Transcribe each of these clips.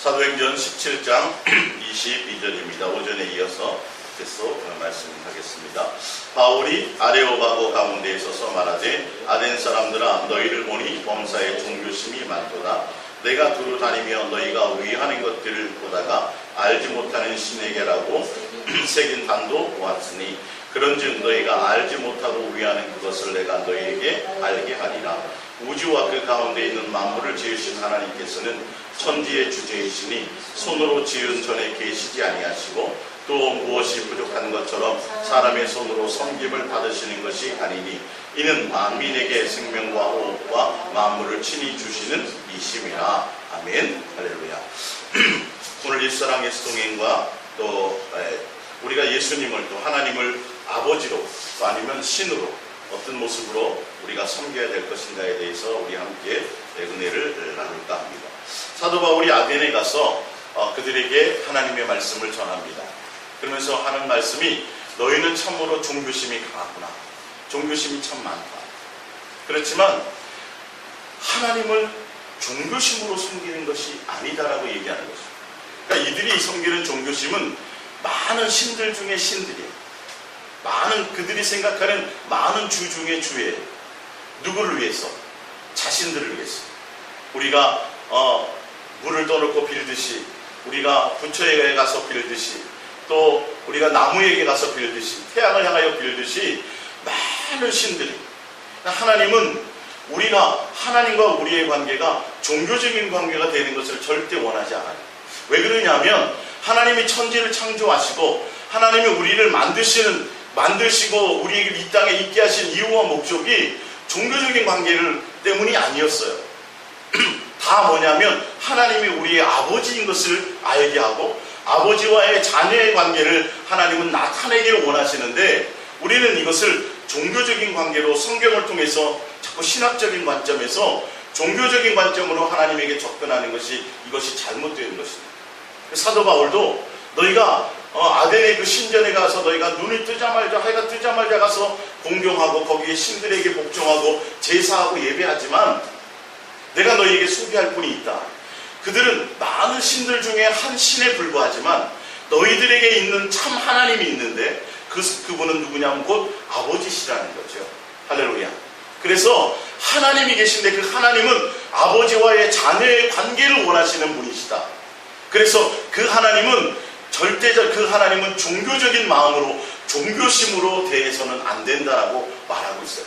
사도행전 17장 22절입니다. 오전에 이어서 계속 말씀하겠습니다. 바울이 아레오바고 가운데 있어서 말하되 아덴 사람들아 너희를 보니 범사에 종교심이 많도다. 내가 두루 다니며 너희가 위하는 것들을 보다가 알지 못하는 신에게라고 새긴 단도 보았으니 그런즉 너희가 알지 못하고 위하는 그것을 내가 너희에게 알게 하리라. 우주와 그 가운데 있는 만물을 지으신 하나님께서는 천지의 주제이시니 손으로 지은 전에 계시지 아니하시고 또 무엇이 부족한 것처럼 사람의 손으로 섬김을 받으시는 것이 아니니 이는 만민에게 생명과 호흡과 만물을 친히 주시는 이심이라. 아멘. 할렐루야. 오늘 옛사랑 예수동행과 또 우리가 예수님을 또 하나님을 아버지로 또 아니면 신으로 어떤 모습으로 우리가 섬겨야 될 것인가에 대해서 우리 함께 은혜를 나눌까 합니다. 사도 바울이 아덴에 가서 그들에게 하나님의 말씀을 전합니다. 그러면서 하는 말씀이 너희는 참으로 종교심이 강하구나. 종교심이 참 많다. 그렇지만 하나님을 종교심으로 섬기는 것이 아니다라고 얘기하는 것입니다. 그러니까 이들이 섬기는 종교심은 많은 신들 중에 신들이에요. 많은 그들이 생각하는 많은 주 중에 주예요. 누구를 위해서? 자신들을 위해서. 우리가 물을 떠놓고 빌듯이, 우리가 부처에게 가서 빌듯이, 또 우리가 나무에게 가서 빌듯이, 태양을 향하여 빌듯이 많은 신들이. 하나님은 우리가 하나님과 우리의 관계가 종교적인 관계가 되는 것을 절대 원하지 않아요. 왜 그러냐면 하나님이 천지를 창조하시고 하나님이 우리를 만드시고 우리에게 이 땅에 있게 하신 이유와 목적이 종교적인 관계를 때문이 아니었어요. 다 뭐냐면 하나님이 우리의 아버지인 것을 알게 하고 아버지와의 자녀의 관계를 하나님은 나타내기를 원하시는데 우리는 이것을 종교적인 관계로 성경을 통해서 자꾸 신학적인 관점에서 종교적인 관점으로 하나님에게 접근하는 것이 이것이 잘못된 것입니다. 사도 바울도 너희가 아덴의 그 신전에 가서 너희가 눈을 뜨자마자 해가 뜨자마자 가서 공경하고 거기에 신들에게 복종하고 제사하고 예배하지만 내가 너희에게 소개할 분이 있다. 그들은 많은 신들 중에 한 신에 불과하지만 너희들에게 있는 참 하나님이 있는데 그분은 누구냐면 곧 아버지시라는 거죠. 할렐루야. 그래서 하나님이 계신데 그 하나님은 아버지와의 자녀의 관계를 원하시는 분이시다. 그래서 그 하나님은 그 하나님은 종교적인 마음으로 종교심으로 대해서는 안 된다라고 말하고 있어요.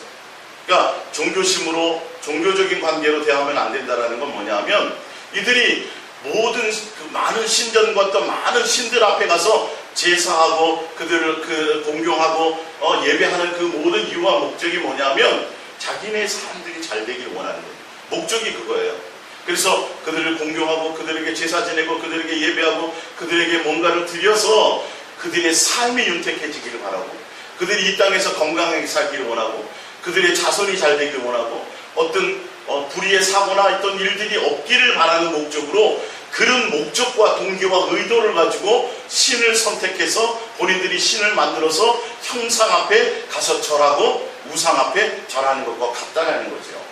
그러니까 종교적인 관계로 대하면 안 된다라는 건 뭐냐면 이들이 모든 그 많은 신전과 또 많은 신들 앞에 가서 제사하고 그들을 공경하고 예배하는 그 모든 이유와 목적이 뭐냐면 자기네 사람들이 잘 되길 원하는 거예요. 목적이 그거예요. 그래서 그들을 공경하고 그들에게 제사 지내고 그들에게 예배하고 그들에게 뭔가를 드려서 그들의 삶이 윤택해지기를 바라고 그들이 이 땅에서 건강하게 살기를 원하고 그들의 자손이 잘 되기를 원하고 어떤 불의의 사고나 어떤 일들이 없기를 바라는 목적으로 그런 목적과 동기와 의도를 가지고 신을 선택해서 본인들이 신을 만들어서 형상 앞에 가서 절하고 우상 앞에 절하는 것과 같다는 거죠.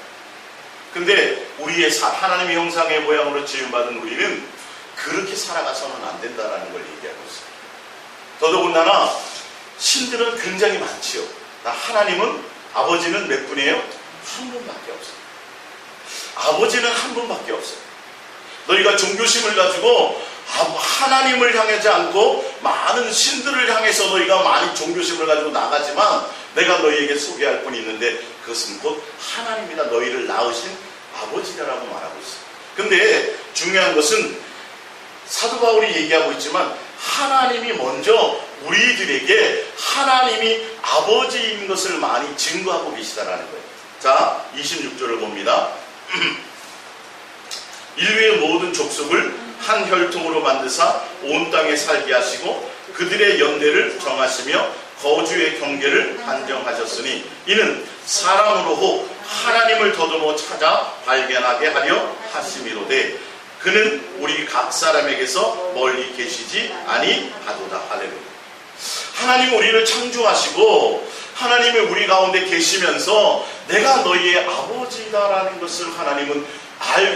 근데 우리의 하나님의 형상의 모양으로 지음받은 우리는 그렇게 살아가서는 안 된다는 걸 얘기하고 있어요. 더더군다나 신들은 굉장히 많지요. 하나님은 아버지는 몇 분이에요? 한 분밖에 없어요. 아버지는 한 분밖에 없어요. 너희가 종교심을 가지고 하나님을 향하지 않고 많은 신들을 향해서 너희가 많이 종교심을 가지고 나가지만 내가 너희에게 소개할 분이 있는데 그것은 곧 하나님이다. 너희를 낳으신 아버지라고 말하고 있어요. 근데 중요한 것은 사도 바울이 얘기하고 있지만 하나님이 먼저 우리들에게 하나님이 아버지인 것을 많이 증거하고 계시다라는 거예요. 자, 26절을 봅니다. 인류의 모든 족속을 한 혈통으로 만드사 온 땅에 살게 하시고 그들의 연대를 정하시며 거주의 경계를 안정하셨으니 이는 사람으로 혹 하나님을 더듬어 찾아 발견하게 하려 하심이로되 그는 우리 각 사람에게서 멀리 계시지 아니하도다. 할렐루야. 하나님은 우리를 창조하시고 하나님이 우리 가운데 계시면서 내가 너희의 아버지다라는 것을 하나님은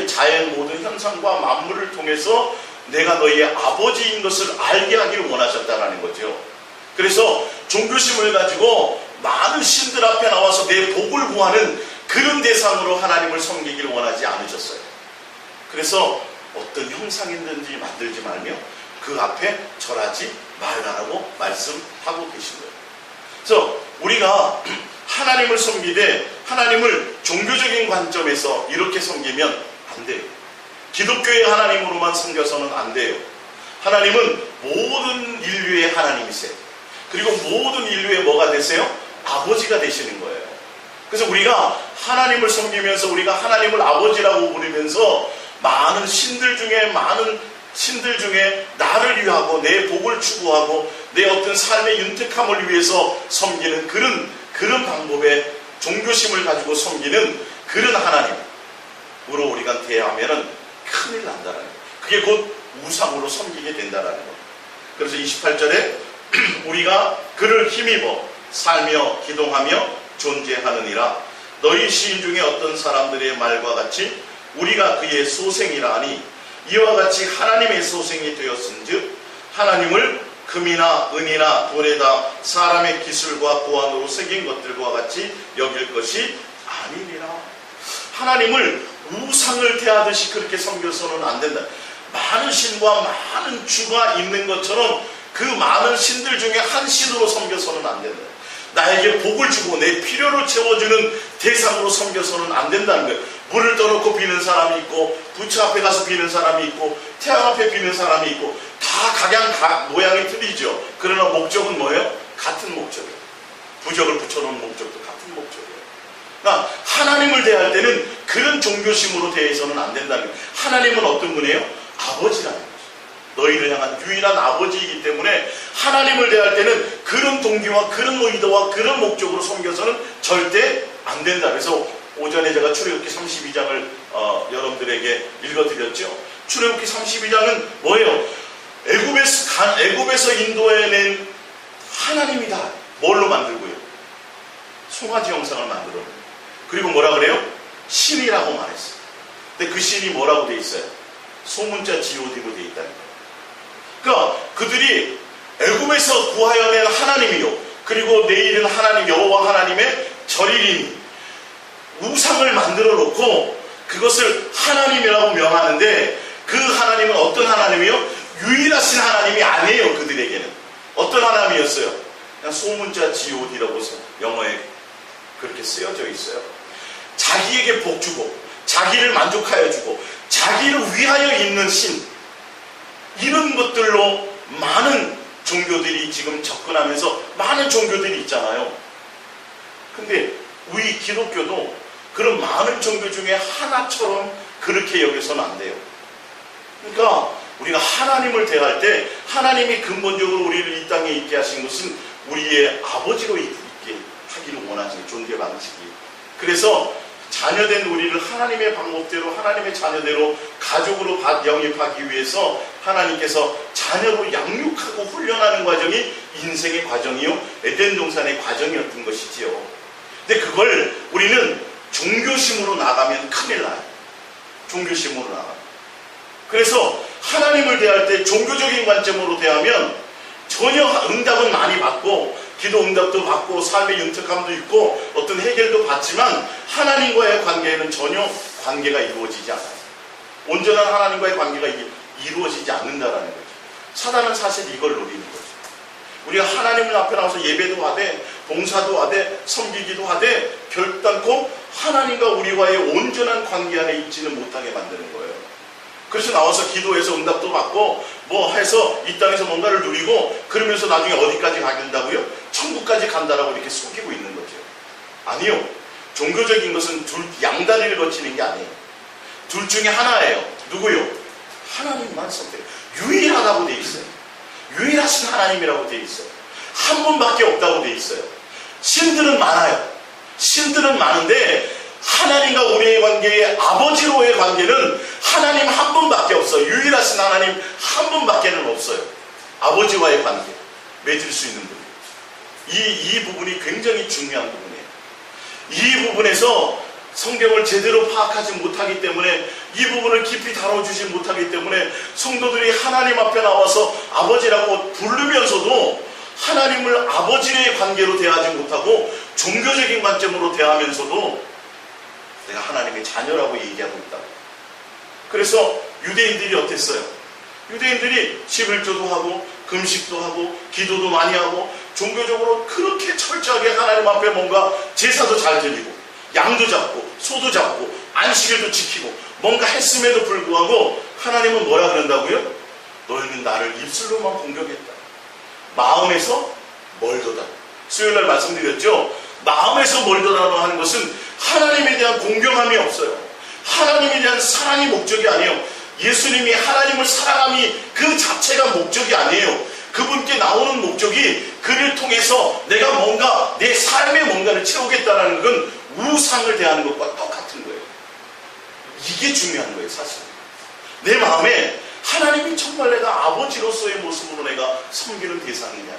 자연 모든 현상과 만물을 통해서 내가 너희의 아버지인 것을 알게 하기를 원하셨다는 거죠. 그래서 종교심을 가지고 많은 신들 앞에 나와서 내 복을 구하는 그런 대상으로 하나님을 섬기기를 원하지 않으셨어요. 그래서 어떤 형상이든지 만들지 말며 그 앞에 절하지 말라라고 말씀하고 계신 거예요. 그래서 우리가 하나님을 섬기되 하나님을 종교적인 관점에서 이렇게 섬기면 안 돼요. 기독교의 하나님으로만 섬겨서는 안 돼요. 하나님은 모든 인류의 하나님이세요. 그리고 모든 인류의 뭐가 되세요? 아버지가 되시는 거예요. 그래서 우리가 하나님을 섬기면서 우리가 하나님을 아버지라고 부르면서 많은 신들 중에 나를 위하고 내 복을 추구하고 내 어떤 삶의 윤택함을 위해서 섬기는 그런 방법의 종교심을 가지고 섬기는 그런 하나님으로 우리가 대하면은 큰일 난다는 거예요. 그게 곧 우상으로 섬기게 된다는 거예요. 그래서 28절에 우리가 그를 힘입어 살며 기동하며 존재하느니라. 너희 시인 중에 어떤 사람들의 말과 같이 우리가 그의 소생이라 하니 이와 같이 하나님의 소생이 되었은즉 하나님을 금이나 은이나 돈에다 사람의 기술과 고안으로 새긴 것들과 같이 여길 것이 아니니라. 하나님을 우상을 대하듯이 그렇게 섬겨서는 안 된다. 많은 신과 많은 주가 있는 것처럼 그 많은 신들 중에 한 신으로 섬겨서는 안 된다. 나에게 복을 주고 내 필요를 채워주는 대상으로 섬겨서는 안 된다는 거예요. 물을 떠놓고 비는 사람이 있고 부처 앞에 가서 비는 사람이 있고 태양 앞에 비는 사람이 있고 다 각양 모양이 틀리죠. 그러나 목적은 뭐예요? 같은 목적이에요. 부적을 붙여놓은 목적도 같은 목적이에요. 그러니까 하나님을 대할 때는 그런 종교심으로 대해서는 안 된다는 거예요. 하나님은 어떤 분이에요? 아버지라는 거죠. 너희를 향한 유일한 아버지이기 때문에 하나님을 대할 때는 그런 동기와 그런 의도와 그런 목적으로 섬겨서는 절대 안 된다. 그래서 오전에 제가 출애굽기 32장을 여러분들에게 읽어드렸죠. 출애굽기 32장은 뭐예요? 애굽에서 인도해낸 하나님이다. 뭘로 만들고요? 송아지 형상을 만들어. 그리고 뭐라 그래요? 신이라고 말했어요. 근데 그 신이 뭐라고 돼 있어요? 소문자 GOD로 돼 있다는 거예요. 그러니까 그들이 애굽에서 구하여낸 하나님이요, 그리고 내일은 하나님 여호와 하나님의 절일인 우상을 만들어 놓고 그것을 하나님이라고 명하는데 그 하나님은 어떤 하나님이요? 유일하신 하나님이 아니에요. 그들에게는 어떤 하나님이었어요? 그냥 소문자 GOD라고 영어에 그렇게 쓰여져 있어요. 자기에게 복 주고 자기를 만족하여 주고 자기를 위하여 있는 신, 이런 것들로 많은 종교들이 지금 접근하면서 많은 종교들이 있잖아요. 근데 우리 기독교도 그런 많은 종교 중에 하나처럼 그렇게 여겨서는 안 돼요. 그러니까 우리가 하나님을 대할 때 하나님이 근본적으로 우리를 이 땅에 있게 하신 것은 우리의 아버지로 있게 하기를 원하시는 존재 방식이. 그래서 자녀된 우리를 하나님의 방법대로 하나님의 자녀대로 가족으로 영입하기 위해서 하나님께서 자녀로 양육하고 훈련하는 과정이 인생의 과정이요, 에덴 동산의 과정이었던 것이지요. 근데 그걸 우리는 종교심으로 나가면 큰일 나요. 종교심으로 나가요. 그래서 하나님을 대할 때 종교적인 관점으로 대하면 전혀 응답은 많이 받고 기도 응답도 받고 삶의 윤택함도 있고 어떤 해결도 받지만 하나님과의 관계에는 전혀 관계가 이루어지지 않아요. 온전한 하나님과의 관계가 이루어지지 않는다라는 거죠. 사단은 사실 이걸 노리는 거죠. 우리가 하나님 앞에 나와서 예배도 하되 봉사도 하되 섬기기도 하되 결단코 하나님과 우리와의 온전한 관계 안에 있지는 못하게 만드는 거예요. 그래서 나와서 기도해서 응답도 받고 뭐 해서 이 땅에서 뭔가를 누리고 그러면서 나중에 어디까지 가긴다고요? 천국까지 간다라고 이렇게 속이고 있는 거죠. 아니요. 종교적인 것은 양다리를 거치는 게 아니에요. 둘 중에 하나예요. 누구요? 하나님만 선택. 유일하다고 돼 있어요. 유일하신 하나님이라고 돼 있어요. 한 분밖에 없다고 돼 있어요. 신들은 많아요. 신들은 많은데 하나님과 우리의 관계의 아버지로의 관계는 하나님 한 분밖에 없어요. 유일하신 하나님 한 분밖에는 없어요. 아버지와의 관계 맺을 수 있는 분. 이 부분이 굉장히 중요한 부분이에요. 이 부분에서 성경을 제대로 파악하지 못하기 때문에 이 부분을 깊이 다뤄주지 못하기 때문에 성도들이 하나님 앞에 나와서 아버지라고 부르면서도 하나님을 아버지의 관계로 대하지 못하고 종교적인 관점으로 대하면서도 내가 하나님의 자녀라고 얘기하고 있다. 그래서 유대인들이 어땠어요? 유대인들이 11조도 하고 금식도 하고 기도도 많이 하고 종교적으로 그렇게 철저하게 하나님 앞에 뭔가 제사도 잘 드리고 양도 잡고 소도 잡고 안식일도 지키고 뭔가 했음에도 불구하고 하나님은 뭐라 그런다고요? 너희는 나를 입술로만 공격했다. 마음에서 멀도다. 수요일날 말씀드렸죠? 마음에서 멀도다라고 하는 것은 하나님에 대한 공경함이 없어요. 하나님에 대한 사랑이 목적이 아니에요. 예수님이 하나님을 사랑함이 그 자체가 목적이 아니에요. 그분께 나오는 목적이 그를 통해서 내가 뭔가 내 삶의 뭔가를 채우겠다라는 건 우상을 대하는 것과 똑같은 거예요. 이게 중요한 거예요, 사실. 내 마음에 하나님이 정말 내가 아버지로서의 모습으로 내가 섬기는 대상이냐,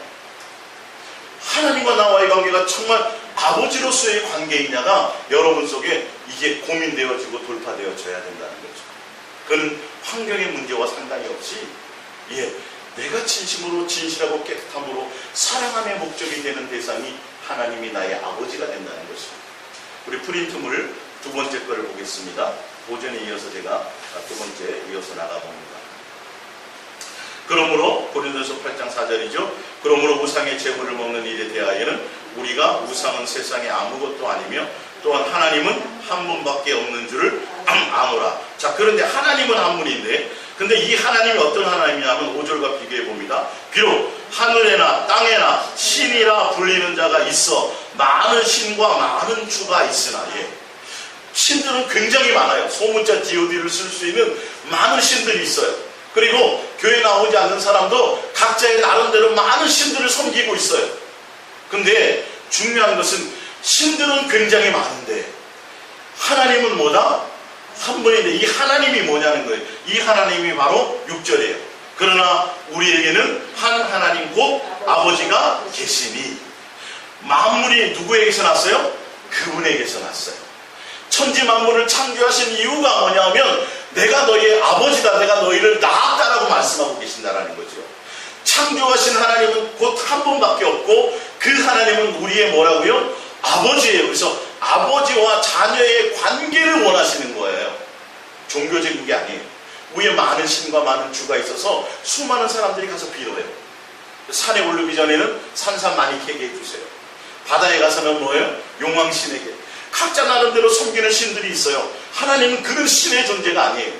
하나님과 나와의 관계가 정말 아버지로서의 관계이냐가 여러분 속에 이게 고민되어지고 돌파되어져야 된다는 거죠. 그건 환경의 문제와 상관이 없이 내가 진심으로 진실하고 깨끗함으로 사랑함의 목적이 되는 대상이 하나님이 나의 아버지가 된다는 것입니다. 우리 프린트물 두 번째 거를 보겠습니다. 오전에 이어서 제가 두 번째 이어서 나가봅니다. 그러므로 고린도서 8장 4절이죠. 그러므로 우상의 제물을 먹는 일에 대하여는 우리가 우상은 세상에 아무것도 아니며 또한 하나님은 한 분밖에 없는 줄을 아노라. 자, 그런데 하나님은 한 분인데 근데 이 하나님이 어떤 하나님이냐면 5절과 비교해 봅니다. 비록 하늘에나 땅에나 신이라 불리는 자가 있어 많은 신과 많은 주가 있으나 신들은 굉장히 많아요. 소문자 god를 쓸 수 있는 많은 신들이 있어요. 그리고 교회 나오지 않는 사람도 각자의 나름대로 많은 신들을 섬기고 있어요. 근데 중요한 것은 신들은 굉장히 많은데 하나님은 뭐다? 한 분인데 이 하나님이 뭐냐는 거예요. 이 하나님이 바로 6절이에요. 그러나 우리에게는 한 하나님 곧 아버지가 계시니. 만물이 누구에게서 났어요? 그분에게서 났어요. 천지 만물을 창조하신 이유가 뭐냐면 내가 너희의 아버지다, 내가 너희를 낳았다라고 말씀하고 계신다라는 거죠. 창조하신 하나님은 곧 한 분밖에 없고 그 하나님은 우리의 뭐라고요? 아버지예요. 그래서 아버지와 자녀의 관계를 원하시는 거예요. 종교적인 게 아니에요. 위에 많은 신과 많은 주가 있어서 수많은 사람들이 가서 빌어요. 산에 오르기 전에는 산삼 많이 캐게 해주세요. 바다에 가서는 뭐예요? 용왕신에게. 각자 나름대로 섬기는 신들이 있어요. 하나님은 그런 신의 존재가 아니에요.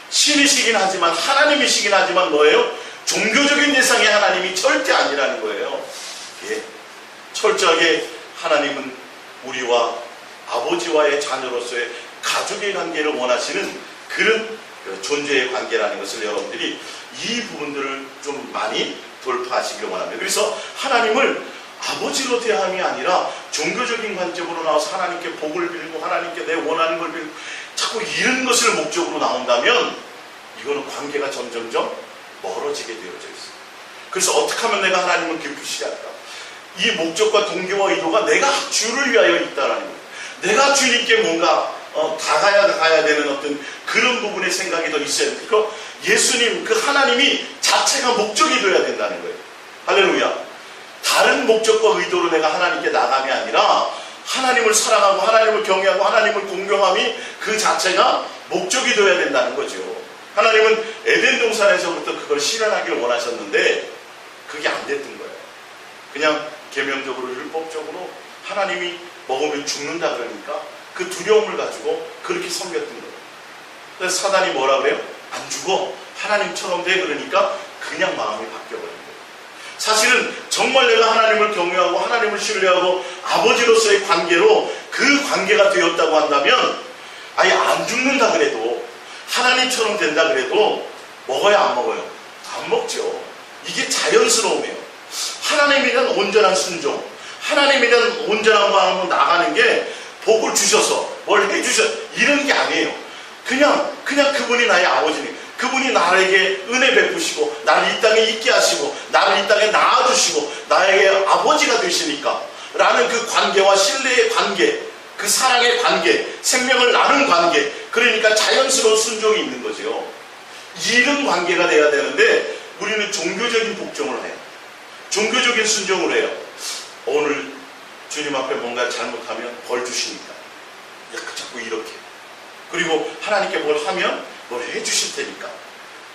신이시긴 하지만 하나님이시긴 하지만 뭐예요? 종교적인 대상의 하나님이 절대 아니라는 거예요. 철저하게 하나님은 우리와 아버지와의 자녀로서의 가족의 관계를 원하시는 그런 존재의 관계라는 것을 여러분들이 이 부분들을 좀 많이 돌파하시길 원합니다. 그래서 하나님을 아버지로 대함이 아니라 종교적인 관점으로 나와서 하나님께 복을 빌고 하나님께 내 원하는 걸 빌고 자꾸 이런 것을 목적으로 나온다면 이거는 관계가 점점점 멀어지게 되어져 있어요. 그래서 어떻게 하면 내가 하나님을 기쁘시게 할까? 이 목적과 동기와 의도가 내가 주를 위하여 있다라는 거예요. 내가 주님께 뭔가 가야 되는 어떤 그런 부분의 생각이 더 있어야 돼요. 그러니까 예수님, 그 하나님이 자체가 목적이 되어야 된다는 거예요. 할렐루야. 다른 목적과 의도로 내가 하나님께 나감이 아니라 하나님을 사랑하고 하나님을 경외하고 하나님을 공경함이 그 자체가 목적이 되어야 된다는 거죠. 하나님은 에덴 동산에서부터 그걸 실현하기를 원하셨는데 그게 안 됐던 거예요. 그냥 계명적으로 율법적으로 하나님이 먹으면 죽는다 그러니까 그 두려움을 가지고 그렇게 섬겼던 거예요. 그래서 사단이 뭐라 그래요? 안 죽어. 하나님처럼 돼. 그러니까 그냥 마음이 바뀌어버린 거예요. 사실은 정말 내가 하나님을 경외하고 하나님을 신뢰하고 아버지로서의 관계로 그 관계가 되었다고 한다면 아예 안 죽는다 그래도 하나님처럼 된다 그래도 먹어야 안 먹어요? 안 먹죠. 이게 자연스러움이에요. 하나님에 대한 온전한 순종, 하나님에 대한 온전한 마음으로 나가는 게 복을 주셔서 뭘 해주셔 이런 게 아니에요. 그냥 그분이 나의 아버지니 그분이 나에게 은혜 베푸시고 나를 이 땅에 있게 하시고 나를 이 땅에 낳아주시고 나에게 아버지가 되시니까 라는 그 관계와 신뢰의 관계, 그 사랑의 관계, 생명을 나눈 관계, 그러니까 자연스러운 순종이 있는 거죠. 이런 관계가 돼야 되는데 우리는 종교적인 복종을 해요. 종교적인 순종을 해요. 오늘 주님 앞에 뭔가 잘못하면 벌 주시니까 자꾸 이렇게, 그리고 하나님께 뭘 하면 뭘 해주실 테니까,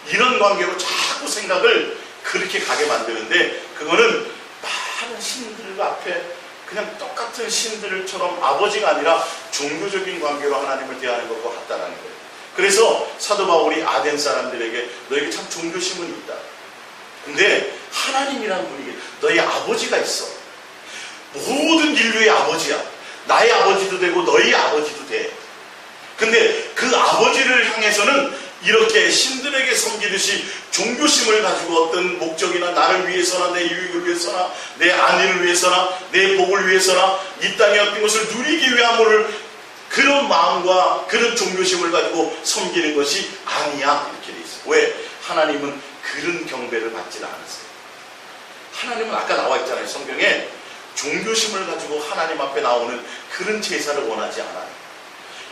이런 관계로 자꾸 생각을 그렇게 가게 만드는데, 그거는 많은 신들 앞에 그냥 똑같은 신들처럼 아버지가 아니라 종교적인 관계로 하나님을 대하는 것과 같다는 거예요. 그래서 사도 바울이 아덴 사람들에게 너에게 참 종교심은 있다. 근데 하나님이라는 분이 너희 아버지가 있어. 모든 인류의 아버지야. 나의 아버지도 되고 너희 아버지도 돼. 근데 그 아버지를 향해서는 이렇게 신들에게 섬기듯이 종교심을 가지고 어떤 목적이나 나를 위해서나 내 유익을 위해서나 내 안위를 위해서나 내 복을 위해서나 이 땅의 어떤 것을 누리기 위함을, 그런 마음과 그런 종교심을 가지고 섬기는 것이 아니야, 이렇게 돼 있어요. 왜? 하나님은 그런 경배를 받지 않았어요. 하나님은 아까 나와 있잖아요, 성경에. 종교심을 가지고 하나님 앞에 나오는 그런 제사를 원하지 않아요.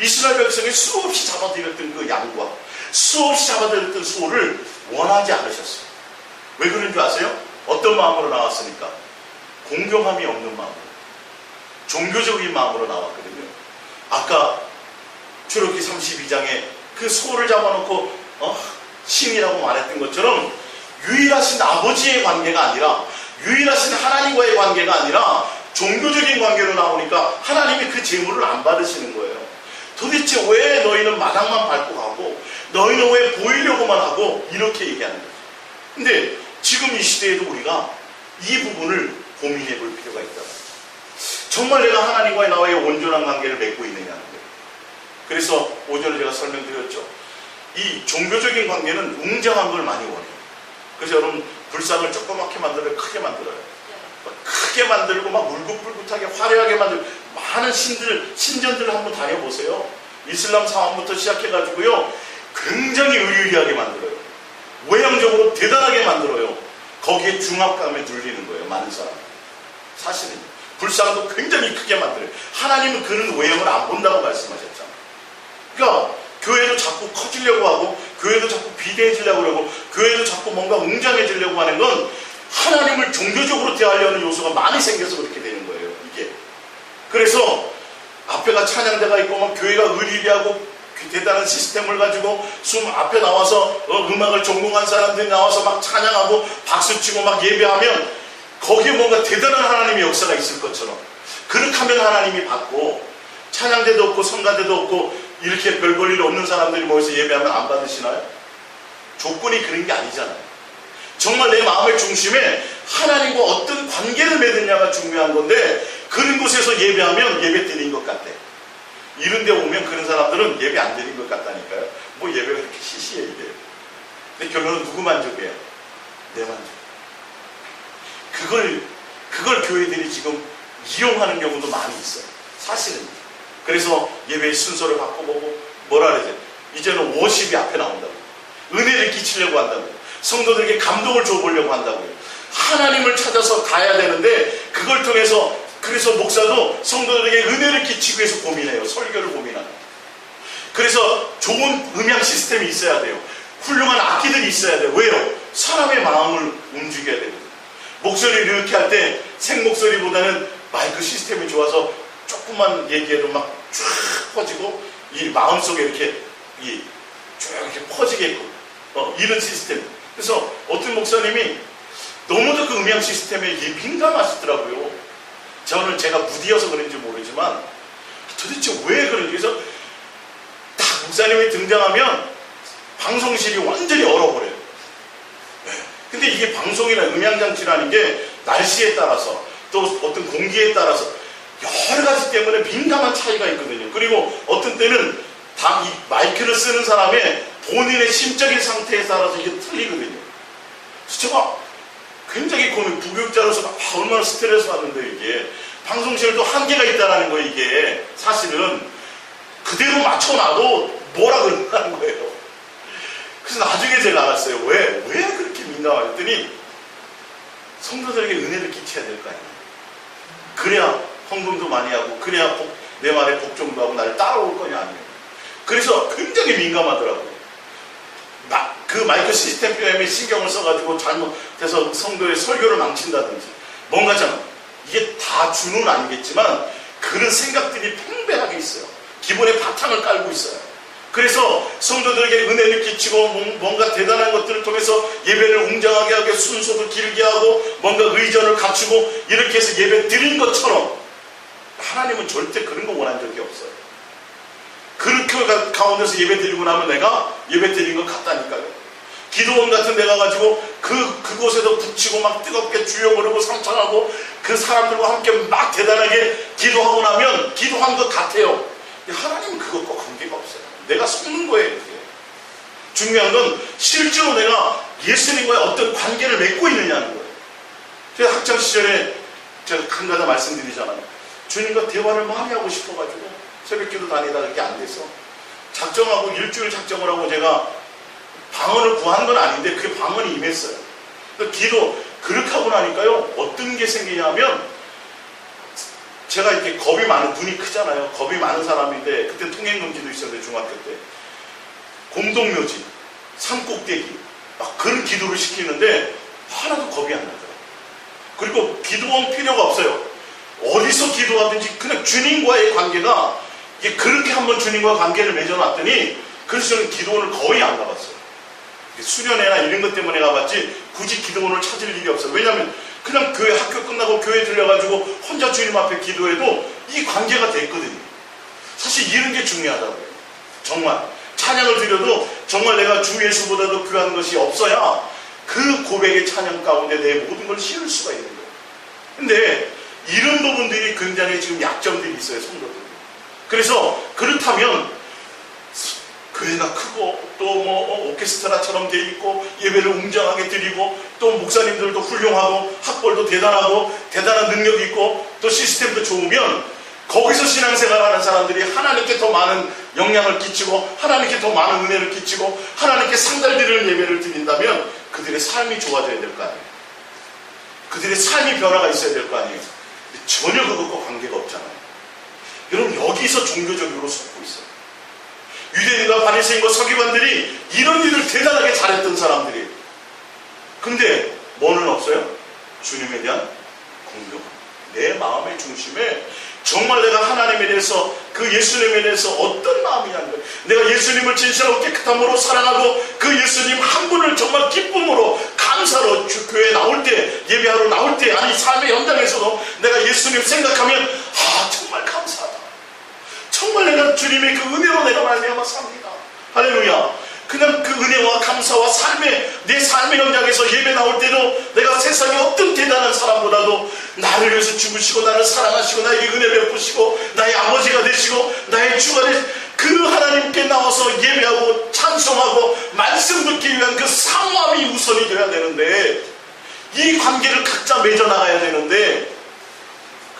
이스라엘 백성이 수없이 잡아들였던 그 양과 수없이 잡아들였던 소를 원하지 않으셨어요. 왜 그런 줄 아세요? 어떤 마음으로 나왔습니까? 공경함이 없는 마음으로, 종교적인 마음으로 나왔거든요. 아까 출애굽기 32장에 그 소를 잡아놓고 신이라고 말했던 것처럼 유일하신 아버지의 관계가 아니라, 유일하신 하나님과의 관계가 아니라 종교적인 관계로 나오니까 하나님이 그 제물을 안 받으시는 거예요. 도대체 왜 너희는 마당만 밟고 가고, 너희는 왜 보이려고만 하고, 이렇게 얘기하는 거죠. 근데 지금 이 시대에도 우리가 이 부분을 고민해 볼 필요가 있다. 정말 내가 하나님과의 나와의 온전한 관계를 맺고 있느냐는 거예요. 그래서 오전에 제가 설명드렸죠. 이 종교적인 관계는 웅장한 걸 많이 원해요. 그래서 여러분, 불상을 조그맣게 만들어요, 크게 만들어요. 크게 만들고 막 울긋불긋하게 화려하게 만들고, 많은 신전들을 한번 다녀보세요. 이슬람 사원부터 시작해가지고요, 굉장히 의리하게 만들어요. 외형적으로 대단하게 만들어요. 거기에 중압감에 눌리는 거예요, 많은 사람. 사실은 불상도 굉장히 크게 만들어요. 하나님은 그런 외형을 안 본다고 말씀하셨잖아요. 그러니까 교회도 자꾸 커지려고 하고, 교회도 자꾸 비대해지려고 하고, 교회도 자꾸 뭔가 웅장해지려고 하는 건 하나님을 종교적으로 대하려는 요소가 많이 생겨서 그렇게 되는 거예요, 이게. 그래서 앞에가 찬양대가 있고 막 교회가 의리하고 대단한 시스템을 가지고 앞에 나와서 음악을 전공한 사람들이 나와서 막 찬양하고 박수치고 막 예배하면 거기에 뭔가 대단한 하나님의 역사가 있을 것처럼, 그렇게 하면 하나님이 받고, 찬양대도 없고 성가대도 없고 이렇게 별 볼 일 없는 사람들이 모여서 예배하면 안 받으시나요? 조건이 그런 게 아니잖아요. 정말 내 마음의 중심에 하나님과 어떤 관계를 맺느냐가 중요한 건데, 그런 곳에서 예배하면 예배 드린 것 같아. 이런 데 오면 그런 사람들은 예배 안 드린 것 같다니까요. 뭐 예배가 그렇게 시시해 이래요. 근데 결론은 누구 만족이에요? 내 만족. 그걸 교회들이 지금 이용하는 경우도 많이 있어요, 사실은. 그래서 예배의 순서를 바꿔보고, 뭐라 그러지? 이제는 워십이 앞에 나온다고, 은혜를 끼치려고 한다고, 성도들에게 감동을 줘보려고 한다고요. 하나님을 찾아서 가야 되는데, 그걸 통해서, 그래서 목사도 성도들에게 은혜를 끼치기 위해서 고민해요. 설교를 고민하는. 그래서 좋은 음향 시스템이 있어야 돼요. 훌륭한 악기들이 있어야 돼요. 왜요? 사람의 마음을 움직여야 되거든요. 목소리를 이렇게 할 때 생목소리보다는 마이크 시스템이 좋아서 조금만 얘기해도 막 쫙 퍼지고, 이 마음속에 이렇게 쭉 이렇게 퍼지게끔, 이런 시스템. 그래서 어떤 목사님이 너무도 그 음향 시스템에 민감하시더라고요. 저는 제가 무디여서 그런지 모르지만 도대체 왜 그런지. 그래서 딱 목사님이 등장하면 방송실이 완전히 얼어버려요. 네. 근데 이게 방송이나 음향장치라는 게 날씨에 따라서 또 어떤 공기에 따라서 여러 가지 때문에 민감한 차이가 있거든요. 그리고 어떤 때는 다 이 마이크를 쓰는 사람의 본인의 심적인 상태에 따라서 이게 틀리거든요. 그래서 제가 굉장히 부교육자로서 얼마나 스트레스 받는데, 이게 방송실도 한계가 있다는 거예요. 이게 사실은 그대로 맞춰놔도 뭐라 그런다는 거예요. 그래서 나중에 제가 알았어요. 왜 그렇게 민감했더니 성도들에게 은혜를 끼쳐야 될 거 아니에요. 그래야 헌금도 많이 하고, 그래야 내 말에 복종도 하고 나를 따라올 거냐 아니면. 그래서 굉장히 민감하더라고요. 그 마이크 시스템 때문에 신경을 써가지고 잘못해서 성도의 설교를 망친다든지 뭔가 좀 이게 다 주는 아니겠지만 그런 생각들이 팽배하게 있어요. 기본의 바탕을 깔고 있어요. 그래서 성도들에게 은혜를 끼치고 뭔가 대단한 것들을 통해서 예배를 웅장하게 하게 순서도 길게 하고 뭔가 의전을 갖추고 이렇게 해서 예배 드린 것처럼 하나님은 절대 그런 거 원한 적이 없어요. 그렇게 가운데서 예배 드리고 나면 내가 예배 드린 것 같다니까요. 기도원 같은 데 가가지고 그곳에도 붙이고 막 뜨겁게 주여 부르고 상창하고 그 사람들과 함께 막 대단하게 기도하고 나면 기도한 것 같아요. 하나님은 그것과 관계가 없어요. 내가 속는 거예요. 그게. 중요한 건 실제로 내가 예수님과의 어떤 관계를 맺고 있느냐는 거예요. 제가 학창시절에 제가 한 가지 말씀드리잖아요. 주님과 대화를 많이 하고 싶어가지고 새벽기도 다니다가 그게 안 돼서 작정하고 일주일 작정을 하고 제가 방언을 구한 건 아닌데 그게 방언이 임했어요. 기도 그렇게 하고 나니까요 어떤 게 생기냐면 제가 이렇게 겁이 많은, 눈이 크잖아요. 겁이 많은 사람인데 그때 통행금지도 있었는데 중학교 때 공동묘지, 산꼭대기 막 그런 기도를 시키는데 하나도 겁이 안 나더라고요. 그리고 기도원 필요가 없어요. 어디서 기도하든지 그냥 주님과의 관계가 이게 그렇게 한번 주님과 관계를 맺어놨더니 그래서 저는 기도원을 거의 안 가봤어요. 수련회나 이런 것 때문에 가봤지 굳이 기도원을 찾을 일이 없어요. 왜냐하면 그냥 교회 학교 끝나고 교회 들려가지고 혼자 주님 앞에 기도해도 이 관계가 됐거든요. 사실 이런 게 중요하다고요. 정말 찬양을 드려도 정말 내가 주 예수보다도 귀한 것이 없어야 그 고백의 찬양 가운데 내 모든 걸 씌울 수가 있는 거예요. 근데 이런 부분들이 굉장히 지금 약점들이 있어요. 성도들. 그래서 그렇다면 교회가 크고 또 뭐 오케스트라처럼 돼 있고 예배를 웅장하게 드리고 또 목사님들도 훌륭하고 학벌도 대단하고 대단한 능력이 있고 또 시스템도 좋으면 거기서 신앙생활하는 사람들이 하나님께 더 많은 영향을 끼치고 하나님께 더 많은 은혜를 끼치고 하나님께 상달드리는 예배를 드린다면 그들의 삶이 좋아져야 될 거 아니에요. 그들의 삶이 변화가 있어야 될 거 아니에요. 전혀 그것과 관계가 없잖아요. 여러분 여기서 종교적으로 속고 있어요. 유대인과 바리새인과 서기관들이 이런 일을 대단하게 잘했던 사람들이. 근데 뭐는 없어요? 주님에 대한 공경. 내 마음의 중심에 정말 내가 하나님에 대해서 그 예수님에 대해서 어떤 마음이냐는 거예요. 내가 예수님을 진실하고 깨끗함으로 사랑하고 그 예수님 한 분을 정말 기쁨으로 감사로 교회에 나올 때 예배하러 나올 때 아니 삶의 현장에서도 내가 예수님 생각하면 정말 감사하다. 정말 내가 주님의 그 은혜로 내가 말미암아 삽니다. 할렐루야. 그냥 그 은혜와 감사와 내 삶의 현장에서 예배 나올 때도 내가 세상의 어떤 대단한 사람보다도 나를 위해서 죽으시고 나를 사랑하시고 나에게 은혜 베푸시고 나의 아버지가 되시고 나의 주가 되시고 그 하나님께 나와서 예배하고 찬송하고 말씀 듣기 위한 그 사모함이 우선이 돼야 되는데 이 관계를 각자 맺어나가야 되는데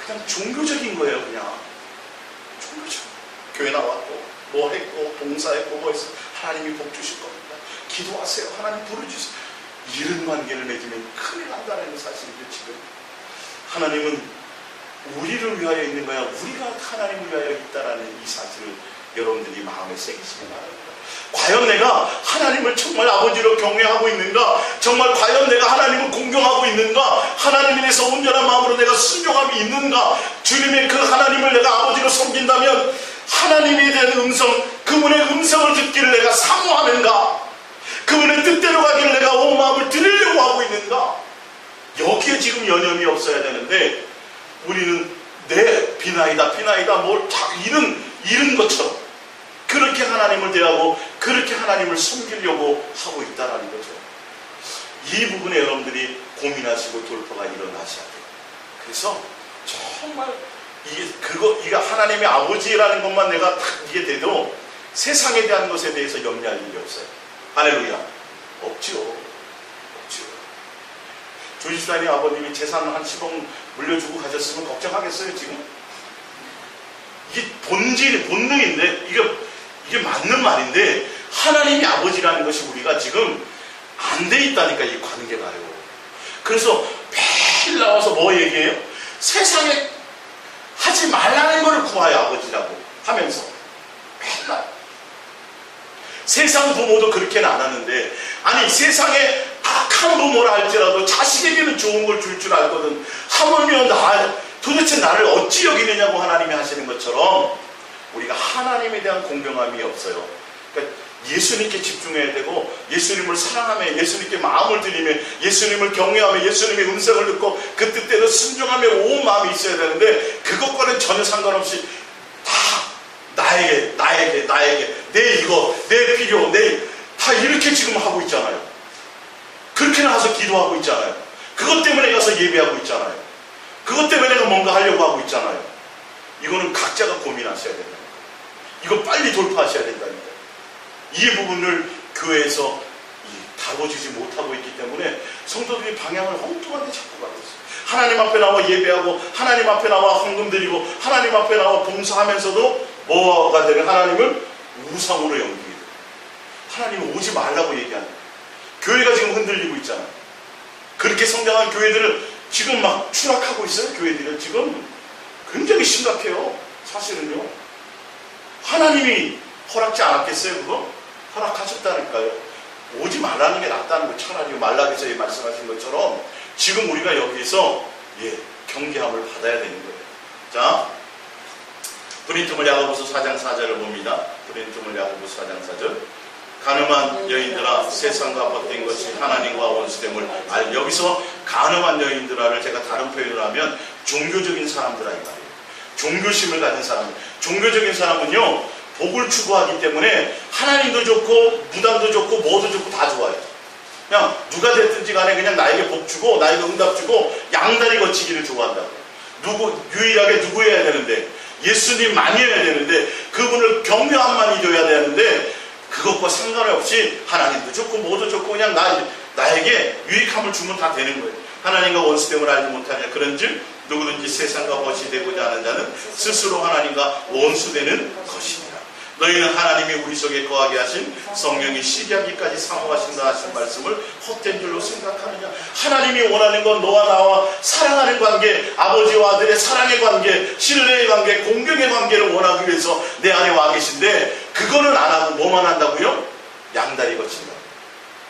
그냥 종교적인 거예요. 그냥 종교적. 교회 나왔고 뭐 했고 봉사했고 뭐 했어. 하나님이 복 주실 겁니다. 기도하세요. 하나님 부르주세요. 이런 관계를 맺으면 큰일 난다는 사실이죠. 지금 하나님은 우리를 위하여 있는 거야. 우리가 하나님을 위하여 있다라는 이 사실을 여러분들이 마음에 새기시기 바랍니다. 과연 내가 하나님을 정말 아버지로 경외하고 있는가? 정말 과연 내가 하나님을 공경하고 있는가? 하나님에 대해서 온전한 마음으로 내가 순종함이 있는가? 주님의 그 하나님을 내가 아버지로 섬긴다면 하나님에 대한 음성, 그분의 음성을 듣기를 내가 사모하는가? 그분의 뜻대로 가기를 내가 온 마음을 들으려고 하고 있는가? 여기에 지금 여념이 없어야 되는데 우리는 내 비나이다 뭘 이런 것처럼 그렇게 하나님을 대하고 그렇게 하나님을 섬기려고 하고 있다라는 거죠. 이 부분에 여러분들이 고민하시고 돌파가 일어나셔야 돼요. 그래서 정말 이게 하나님의 아버지라는 것만 내가 딱 이게 돼도 세상에 대한 것에 대해서 염려할 일이 없어요. 할렐루야. 없지요. 조지사님 아버님이 재산 한 10억 물려주고 가셨으면 걱정하겠어요 지금? 이게 본능인데 이게 맞는 말인데 하나님이 아버지라는 것이 우리가 지금 안 돼 있다니까 이 관계가요. 그래서 매일 나와서 뭐 얘기해요? 세상에 하지 말라는 것을 구하여 아버지라고 하면서 맨날 세상 부모도 그렇게는 안 하는데, 아니 세상에 악한 부모라 할지라도 자식에게는 좋은 걸 줄 알거든 하물며 도대체 나를 어찌 여기느냐고 하나님이 하시는 것처럼 우리가 하나님에 대한 공경함이 없어요. 그러니까 예수님께 집중해야 되고, 예수님을 사랑하며, 예수님께 마음을 드리며, 예수님을 경외하며, 예수님의 음성을 듣고 그 뜻대로 순종하며 온 마음이 있어야 되는데, 그것과는 전혀 상관없이 다 나에게 내 이거, 내 필요, 다 이렇게 지금 하고 있잖아요. 그렇게 나가서 기도하고 있잖아요. 그것 때문에 가서 예배하고 있잖아요. 그것 때문에 내가 뭔가 하려고 하고 있잖아요. 이거는 각자가 고민하셔야 된다. 이거 빨리 돌파하셔야 된다니까. 이 부분을 교회에서 다뤄주지 못하고 있기 때문에 성도들이 방향을 엉뚱하게 잡고 가고 있어요. 하나님 앞에 나와 예배하고, 하나님 앞에 나와 헌금 드리고, 하나님 앞에 나와 봉사하면서도 뭐가 되는, 하나님을 우상으로 연기해요. 하나님은 오지 말라고 얘기하는 거예요. 교회가 지금 흔들리고 있잖아요. 그렇게 성장한 교회들은 지금 막 추락하고 있어요. 교회들은 지금 굉장히 심각해요. 사실은요. 하나님이 허락지 않았겠어요, 그거? 허락하셨다니까요. 오지 말라는 게 낫다는 거, 차라리 말라기서 말씀하신 것처럼 지금 우리가 여기서 경계함을 받아야 되는 거예요. 자, 브린트물 야고보서 4장 4절을 봅니다. 브린트물 야고보서 4장 4절. 가늠한 여인들아, 세상과 벗된 것이 하나님과 원수됨을 알. 여기서 가늠한 여인들아를 제가 다른 표현을 하면 종교적인 사람들아 이 말이에요. 종교심을 가진 사람. 종교적인 사람은요, 복을 추구하기 때문에 하나님도 좋고 무당도 좋고 뭐도 좋고 다 좋아요. 그냥 누가 됐든지 간에 그냥 나에게 복 주고 나에게 응답 주고 양다리 거치기를 좋아한다고. 유일하게 누구여야 되는데, 예수님만이어야 되는데, 그분을 경외함만 잊어야 되는데, 그것과 상관없이 하나님도 좋고 뭐도 좋고 그냥 나에게 유익함을 주면 다 되는 거예요. 하나님과 원수됨을 알지 못하냐. 그런즉 누구든지 세상과 벗이 되고자 하는 자는 스스로 하나님과 원수되는 것이니라. 너희는 하나님이 우리 속에 거하게 하신 성령이 시기하기까지 사모하신다 하신 말씀을 헛된 줄로 생각하느냐. 하나님이 원하는 건 너와 나와 사랑하는 관계, 아버지와 아들의 사랑의 관계, 신뢰의 관계, 공경의 관계를 원하기 위해서 내 안에 와 계신데, 그거는 안 하고 뭐만 한다고요? 양다리 거친다.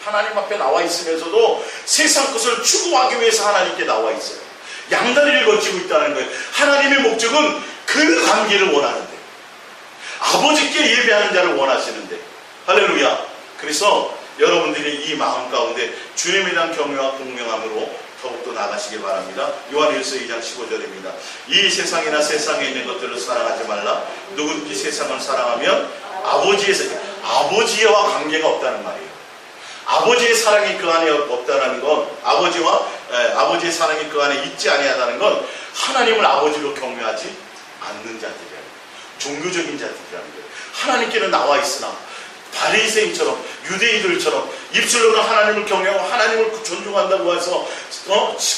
하나님 앞에 나와 있으면서도 세상 것을 추구하기 위해서 하나님께 나와 있어요. 양다리를 거치고 있다는 거예요. 하나님의 목적은 그 관계를 원하는데, 아버지께 예배하는 자를 원하시는데, 할렐루야. 그래서 여러분들이 이 마음 가운데 주님에 대한 경외와 공명함으로 더욱더 나가시기 바랍니다. 요한일서 2장 15절입니다. 이 세상이나 세상에 있는 것들을 사랑하지 말라. 누구든지 세상을 사랑하면 아버지와 관계가 없다는 말이에요. 아버지의 사랑이 그 안에 없다는 건, 아버지의 사랑이 그 안에 있지 아니하다는 건 하나님을 아버지로 경외하지 않는 자들이에요. 종교적인 자들이라는 거예요. 하나님께는 나와 있으나 바리새인처럼, 유대인들처럼 입술로는 하나님을 경외하고 하나님을 존중한다고 해서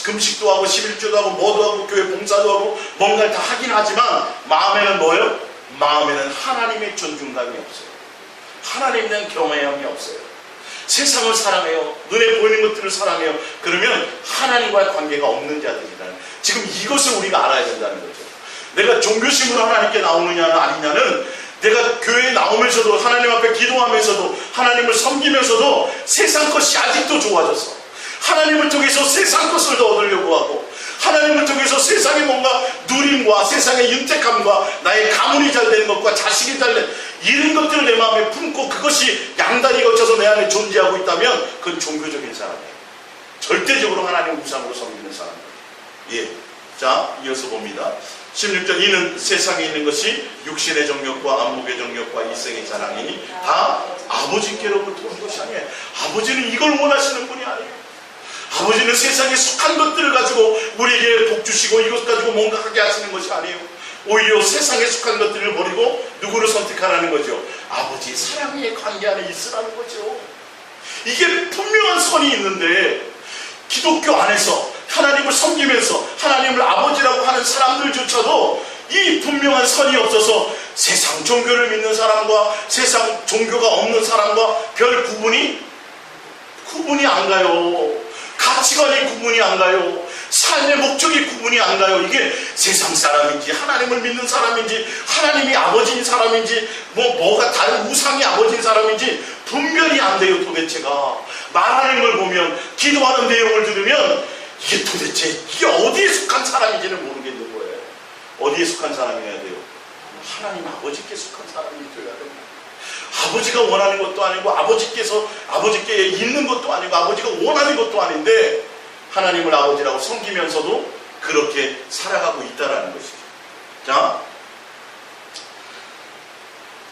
금식도 하고 11조도 하고 뭐도 하고 교회 봉사도 하고 뭔가를 다 하긴 하지만 마음에는 뭐예요? 마음에는 하나님의 존중감이 없어요. 하나님에 대한 경외함이 없어요. 세상을 사랑해요. 눈에 보이는 것들을 사랑해요. 그러면 하나님과의 관계가 없는 자들이라는, 지금 이것을 우리가 알아야 된다는 거죠. 내가 종교심으로 하나님께 나오느냐는 아니냐는, 내가 교회에 나오면서도 하나님 앞에 기도하면서도 하나님을 섬기면서도 세상 것이 아직도 좋아져서 하나님을 통해서 세상 것을 더 얻으려고 하고, 하나님을 통해서 세상의 뭔가 누림과 세상의 윤택함과 나의 가문이 잘 되는 것과 자식이 잘 되는 이런 것들을 내 마음에 품고 그것이 양다리 거쳐서 내 안에 존재하고 있다면 그건 종교적인 사람이에요. 절대적으로 하나님 우상으로 섬기는 사람이에요. 자, 이어서 봅니다. 16절. 이는 세상에 있는 것이 육신의 정욕과 안목의 정욕과 이생의 자랑이니 다 아버지께로부터 온 것이 아니에요. 아버지는 이걸 원하시는 분이 아니에요. 아버지는 세상에 속한 것들을 가지고 우리에게 복 주시고 이것 가지고 뭔가 하게 하시는 것이 아니에요. 오히려 세상에 속한 것들을 버리고 누구를 선택하라는 거죠? 아버지의 사랑의 관계 안에 있으라는 거죠. 이게 분명한 선이 있는데, 기독교 안에서 하나님을 섬기면서 하나님을 아버지라고 하는 사람들조차도 이 분명한 선이 없어서 세상 종교를 믿는 사람과 세상 종교가 없는 사람과 별 구분이 안 가요. 가치관이 구분이 안 가요. 삶의 목적이 구분이 안 가요. 이게 세상 사람인지 하나님을 믿는 사람인지 하나님이 아버지인 사람인지 뭐가 다른 우상이 아버지인 사람인지 분별이 안 돼요. 도대체가 말하는 걸 보면, 기도하는 내용을 들으면 이게 도대체 이게 어디에 속한 사람인지는 모르겠는 거예요. 어디에 속한 사람이어야 돼요? 하나님 아버지께 속한 사람이 되어야 됩니다. 아버지가 원하는 것도 아니고 아버지께 있는 것도 아니고 아버지가 원하는 것도 아닌데 하나님을 아버지라고 섬기면서도 그렇게 살아가고 있다라는 것이죠. 자,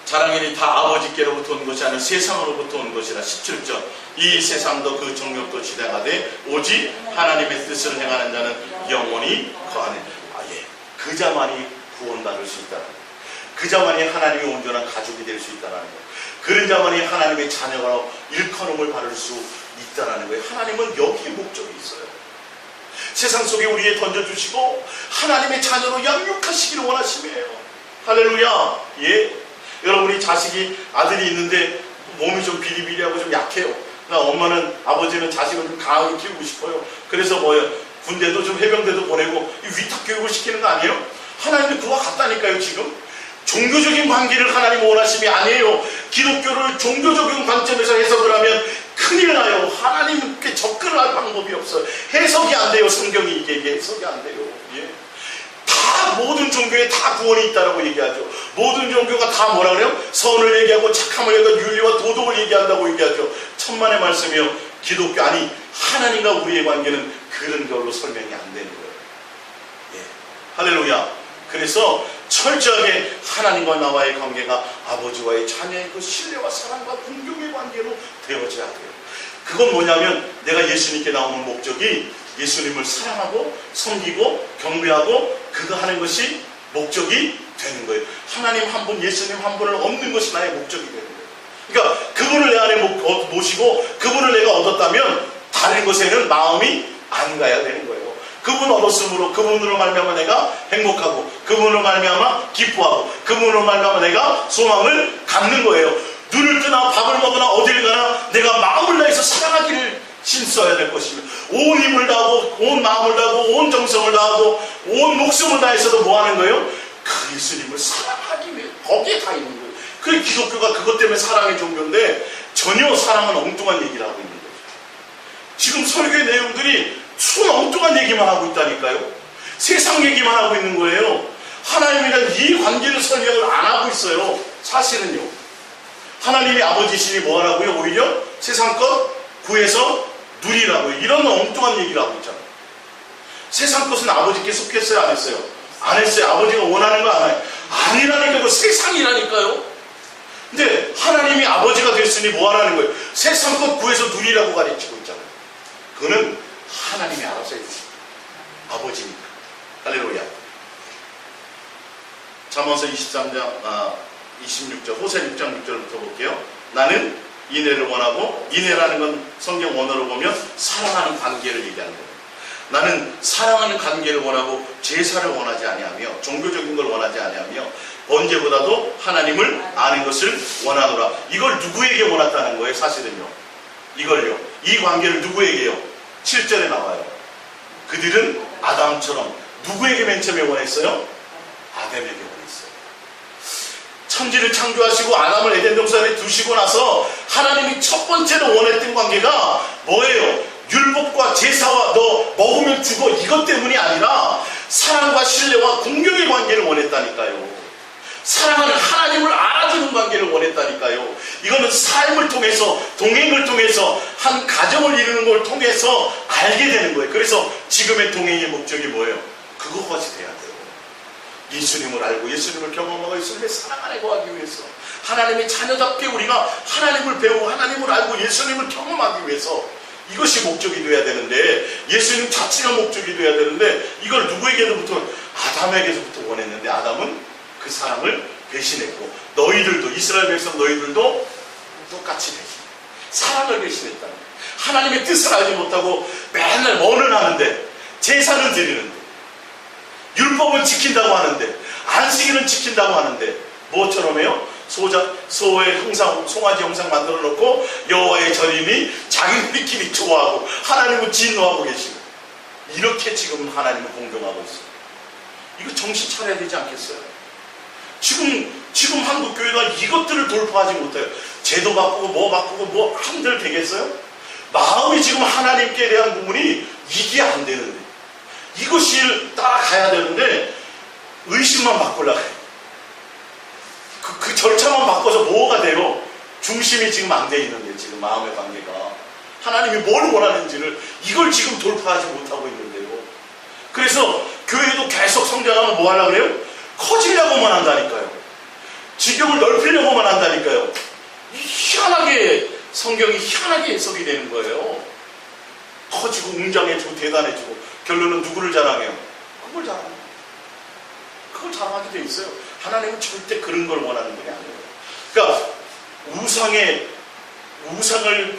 자랑인이 다 아버지께로부터 온 것이 아니라 세상으로부터 온 것이라. 17절 이 세상도 그 정욕도 지나가되 오직 하나님의 뜻을 행하는 자는 영원히 거하네. 그자만이 구원받을 수 있다는 거예요. 그자만이 하나님의 온전한 가족이 될 수 있다는 거예요. 그런 자만이 하나님의 자녀가 일컬음을 받을 수 있다는 거예요. 하나님은 여기에 목적이 있어요. 세상 속에 우리에 던져주시고 하나님의 자녀로 양육하시기를 원하심이에요. 할렐루야. 예. 여러분이 자식이 아들이 있는데 몸이 좀 비리비리하고 좀 약해요. 그러니까 엄마는 아버지는 자식을 좀 강하게 키우고 싶어요. 그래서 군대도 좀 해병대도 보내고 위탁 교육을 시키는 거 아니에요? 하나님도 그와 같다니까요. 지금 종교적인 관계를 하나님 원하심이 아니에요. 기독교를 종교적인 관점에서 해석을 하면 큰일 나요. 하나님께 접근할 방법이 없어요. 해석이 안 돼요. 성경이 이게 해석이 안 돼요. 예. 다 모든 종교에 다 구원이 있다라고 얘기하죠. 모든 종교가 다 뭐라 그래요? 선을 얘기하고 착함을 얘기하고 윤리와 도덕을 얘기한다고 얘기하죠. 천만의 말씀이요. 기독교 아니 하나님과 우리의 관계는 그런 걸로 설명이 안 되는 거예요. 예. 할렐루야. 그래서 철저하게 하나님과 나와의 관계가 아버지와의 자녀의 그 신뢰와 사랑과 공경의 관계로 되어져야 돼요. 그건 뭐냐면 내가 예수님께 나오는 목적이 예수님을 사랑하고 섬기고 경배하고 그거 하는 것이 목적이 되는 거예요. 하나님 한 분, 예수님 한 분을 얻는 것이 나의 목적이 되는 거예요. 그러니까 그분을 내 안에 모시고 그분을 내가 얻었다면 다른 것에는 마음이 안 가야 되는 거예요. 그분 얻었으므로 그분으로 말미암아 내가 행복하고 그분으로 말미암아 기뻐하고 그분으로 말미암아 내가 소망을 갖는 거예요. 눈을 뜨나 밥을 먹으나 어딜 가나 내가 마음을 다해서 사랑하기를 신써야 될 것입니다. 온 힘을 다하고 온 마음을 다하고 온 정성을 다하고 온 목숨을 다해서도 뭐 하는 거예요? 그 예수님을 사랑하기 위해 거기에 다 있는 거예요. 그 기독교가 그것 때문에 사랑의 종교인데 전혀 사랑은 엉뚱한 얘기를 하고 있는 거죠. 지금 설교의 내용들이 순 엉뚱한 얘기만 하고 있다니까요. 세상 얘기만 하고 있는 거예요. 하나님이란 이 관계를 설명을 안 하고 있어요. 사실은요. 하나님이 아버지시니 뭐 하라고요? 오히려 세상 것 구해서 누리라고요. 이런 엉뚱한 얘기를 하고 있잖아요. 세상 것은 아버지께 속했어요? 안 했어요? 안 했어요. 아버지가 원하는 거 안 해요. 아니라니까요. 이거 세상이라니까요. 근데 하나님이 아버지가 됐으니 뭐 하라는 거예요? 세상 것 구해서 누리라고 가르치고 있잖아요. 그거는 하나님이 알아서 해주세요. 아버지니까. 할렐루야. 잠언서 26절 호세 6장 6절부터 볼게요. 나는 인애를 원하고, 인애라는 건 성경 원어로 보면 사랑하는 관계를 얘기하는 거예요. 나는 사랑하는 관계를 원하고 제사를 원하지 아니하며 종교적인 걸 원하지 아니하며 언제보다도 하나님을 아는 것을 원하노라. 이걸 누구에게 원했다는 거예요? 사실은요. 이걸요. 이 관계를 누구에게요? 7절에 나와요. 그들은 아담처럼 누구에게 맨 처음에 원했어요? 아담에게 원했어요. 천지를 창조하시고 아담을 에덴 동산에 두시고 나서 하나님이 첫 번째로 원했던 관계가 뭐예요? 율법과 제사와 너 먹으면 죽어 이것 때문이 아니라 사랑과 신뢰와 공경의 관계를 원했다니까요. 사랑하는 하나님을 알아주는 관계를 원했다니까요. 이거는 삶을 통해서 동행을 통해서 한 가정을 이루는 걸 통해서 알게 되는 거예요. 그래서 지금의 동행의 목적이 뭐예요? 그것까지 돼야 돼요. 예수님을 알고 예수님을 경험하고 예수님의 사랑 안에 거하기 위해서 하나님의 자녀답게 우리가 하나님을 배우고 하나님을 알고 예수님을 경험하기 위해서 이것이 목적이 돼야 되는데 예수님 자체가 목적이 돼야 되는데 이걸 누구에게부터 아담에게서부터 원했는데 아담은 그 사랑을 배신했고 너희들도 이스라엘 백성 너희들도 똑같이 배신 사랑을 배신했다는 거예요. 하나님의 뜻을 알지 못하고 맨날 뭐는 하는데 제사는 드리는데 율법은 지킨다고 하는데 안식일은 지킨다고 하는데 뭐처럼 해요? 소의 형상, 송아지 형상 만들어 놓고 여호와의 절이니 자기들끼리 좋아하고 하나님은 진노하고 계시고 이렇게 지금 하나님을 공경하고 있어요. 이거 정신 차려야 되지 않겠어요? 지금 한국교회가 이것들을 돌파하지 못해요. 제도 바꾸고 뭐 바꾸고 뭐 한들 되겠어요? 마음이 지금 하나님께 대한 부분이 이게 안 되는데, 이것이 따라가야 되는데 의심만 바꾸려고 해요. 그 절차만 바꿔서 뭐가 돼요? 중심이 지금 안 돼 있는데, 지금 마음의 관계가 하나님이 뭘 원하는지를 이걸 지금 돌파하지 못하고 있는데요. 그래서 교회도 계속 성장하면 뭐 하려고 그래요? 커지려고만 한다니까요. 지경을 넓히려고만 한다니까요. 희한하게 성경이 희한하게 해석이 되는 거예요. 커지고 웅장해지고 대단해지고 결론은 누구를 자랑해요? 그걸 자랑하게 돼 있어요. 하나님은 절대 그런 걸 원하는 분이 아니에요. 그러니까 우상을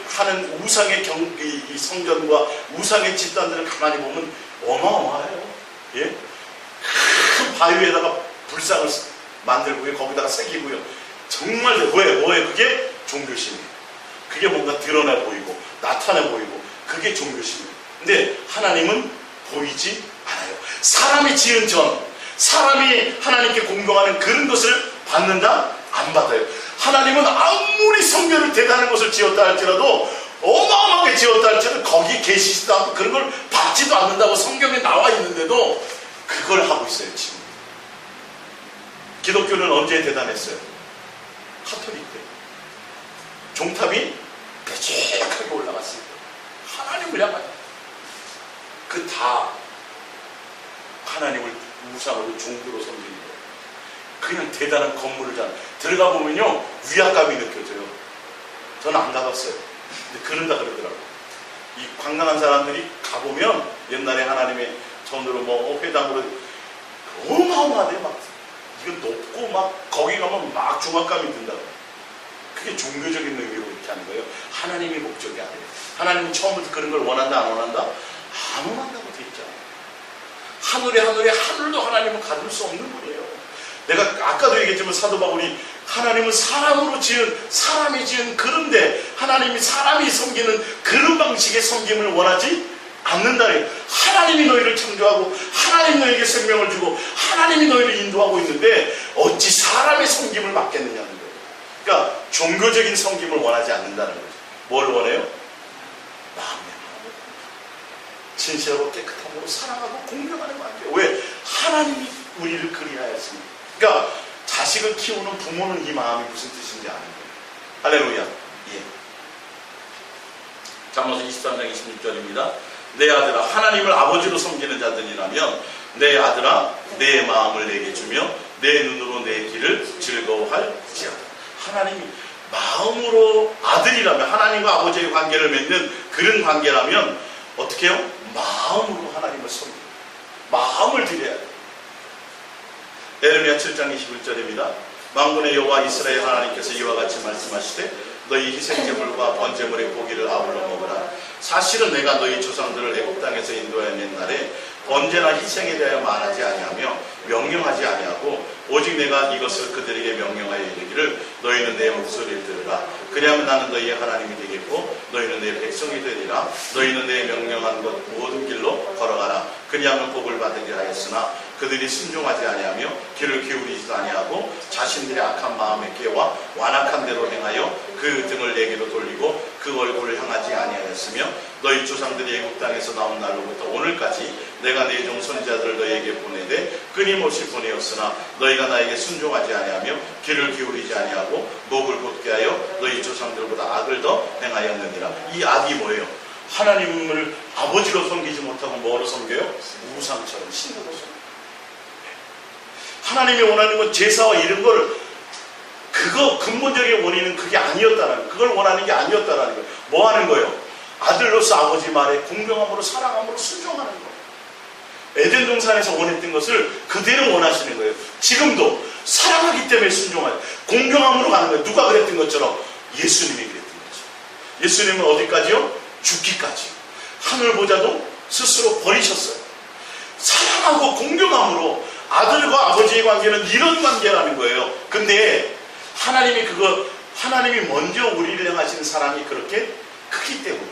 하는 우상의 이 성전과 우상의 집단들을 가만히 보면 어마어마해요. 예? 큰 바위에다가 불상을 만들고요, 거기다가 새기고요. 정말 뭐예요? 그게 종교심이에요. 그게 뭔가 드러나 보이고 나타나 보이고 그게 종교심이에요. 근데 하나님은 보이지 않아요. 사람이 지은 전, 사람이 하나님께 공경하는 그런 것을 받는다? 안 받아요. 하나님은 아무리 성전을 대단한 것을 지었다 할지라도, 어마어마하게 지었다 할지라도 거기 계시지도 않고 그런 걸 받지도 않는다고 성경에 나와 있는데도 그걸 하고 있어요. 지금 기독교는 언제 대단했어요? 카톨릭 때 종탑이 빼직하게 올라갔어요. 하나님을 향하여 그 다 하나님을 우상으로 종교로 섬기는 거예요. 그냥 대단한 건물을 들어가 보면요 위압감이 느껴져요. 저는 안 가봤어요. 근데 그런다 그러더라고요. 이 관광한 사람들이 가보면 옛날에 하나님의 전으로 뭐 회당으로 어마어마하대. 막 이건 높고 막 거기 가면 막 중압감이 든다고. 그게 종교적인 의미로 이렇게 하는 거예요. 하나님의 목적이 아니에요. 하나님은 처음부터 그런 걸 원한다 안 원한다? 안 원한다고 돼 있잖아요. 하늘에 하늘도 하나님은 가둘 수 없는 분이에요. 내가 아까도 얘기했지만 사도 바울이 하나님은 사람이 지은 그런데 하나님이 사람이 섬기는 그런 방식의 섬김을 원하지 않는다는. 하나님이 너희를 창조하고 하나님이 너희에게 생명을 주고 하나님이 너희를 인도하고 있는데 어찌 사람의 섬김을 받겠느냐는 거예요. 그러니까 종교적인 섬김을 원하지 않는다는 거죠. 뭘 원해요? 마음의 진실하고 깨끗함으로 사랑하고 공경하는 관계. 왜? 하나님이 우리를 그리하였습니다. 그러니까 자식을 키우는 부모는 이 마음이 무슨 뜻인지 아는 거예요. 할렐루야. 예. 잠언서 23장 26절입니다. 내 아들아, 하나님을 아버지로 섬기는 자들이라면 내 아들아, 내 마음을 내게 주며 내 눈으로 내 길을 즐거워할지어다. 하나님이 마음으로 아들이라면, 하나님과 아버지의 관계를 맺는 그런 관계라면 어떻게 해요? 마음으로 하나님을 섬기고 마음을 드려야 돼요. 에레미야 7장 21절입니다. 만군의 여호와 이스라엘 하나님께서 이와 같이 말씀하시되 너희 희생제물과 번제물의 고기를 아울러 먹으라. 사실은 내가 너희 조상들을 애굽 땅에서 인도해낸 날에 번제나 희생에 대하여 말하지 아니하며 명령하지 아니하고 오직 내가 이것을 그들에게 명령하여 이르기를 너희는 내 목소리를 들으라. 그리하면 나는 너희의 하나님이 되겠고 너희는 내 백성이 되리라. 너희는 내 명령한 것 모든 길로 걸어가라. 그리하면 복을 받으리라 하였으나 그들이 순종하지 아니하며 귀를 기울이지도 아니하고 자신들의 악한 마음에 깨와 완악한 대로 행하여 그 등을 내게로 돌리고 그 얼굴을 향하지 아니하였으며 너희 조상들이 애굽 땅에서 나온 날로부터 오늘까지 내가 내 종 선지자들을 너희에게 보내되 끊임없이 보내었으나 너희가 나에게 순종하지 아니하며 귀를 기울이지 아니하고 목을 곧게 하여 너희 조상들보다 악을 더 행하였느니라. 이 악이 뭐예요? 하나님을 아버지로 섬기지 못하고 뭐로 섬겨요? 우상처럼 신으로 섬겨요. 하나님이 원하는 건 제사와 이런 거를, 그거 근본적인 원인은 그게 아니었다는 거예요. 그걸 원하는 게 아니었다는 거예요. 뭐 하는 거예요? 아들로서 아버지 말에 공경함으로 사랑함으로 순종하는 거예요. 에덴 동산에서 원했던 것을 그대로 원하시는 거예요. 지금도 사랑하기 때문에 순종하는, 공경함으로 가는 거예요. 누가 그랬던 것처럼 예수님이 그랬던 거죠. 예수님은 어디까지요? 죽기까지. 하늘보자도 스스로 버리셨어요. 사랑하고 공경함으로. 아들과 아버지의 관계는 이런 관계라는 거예요. 근데 하나님이 먼저 우리를 향하신 사랑이 그렇게 크기 때문에.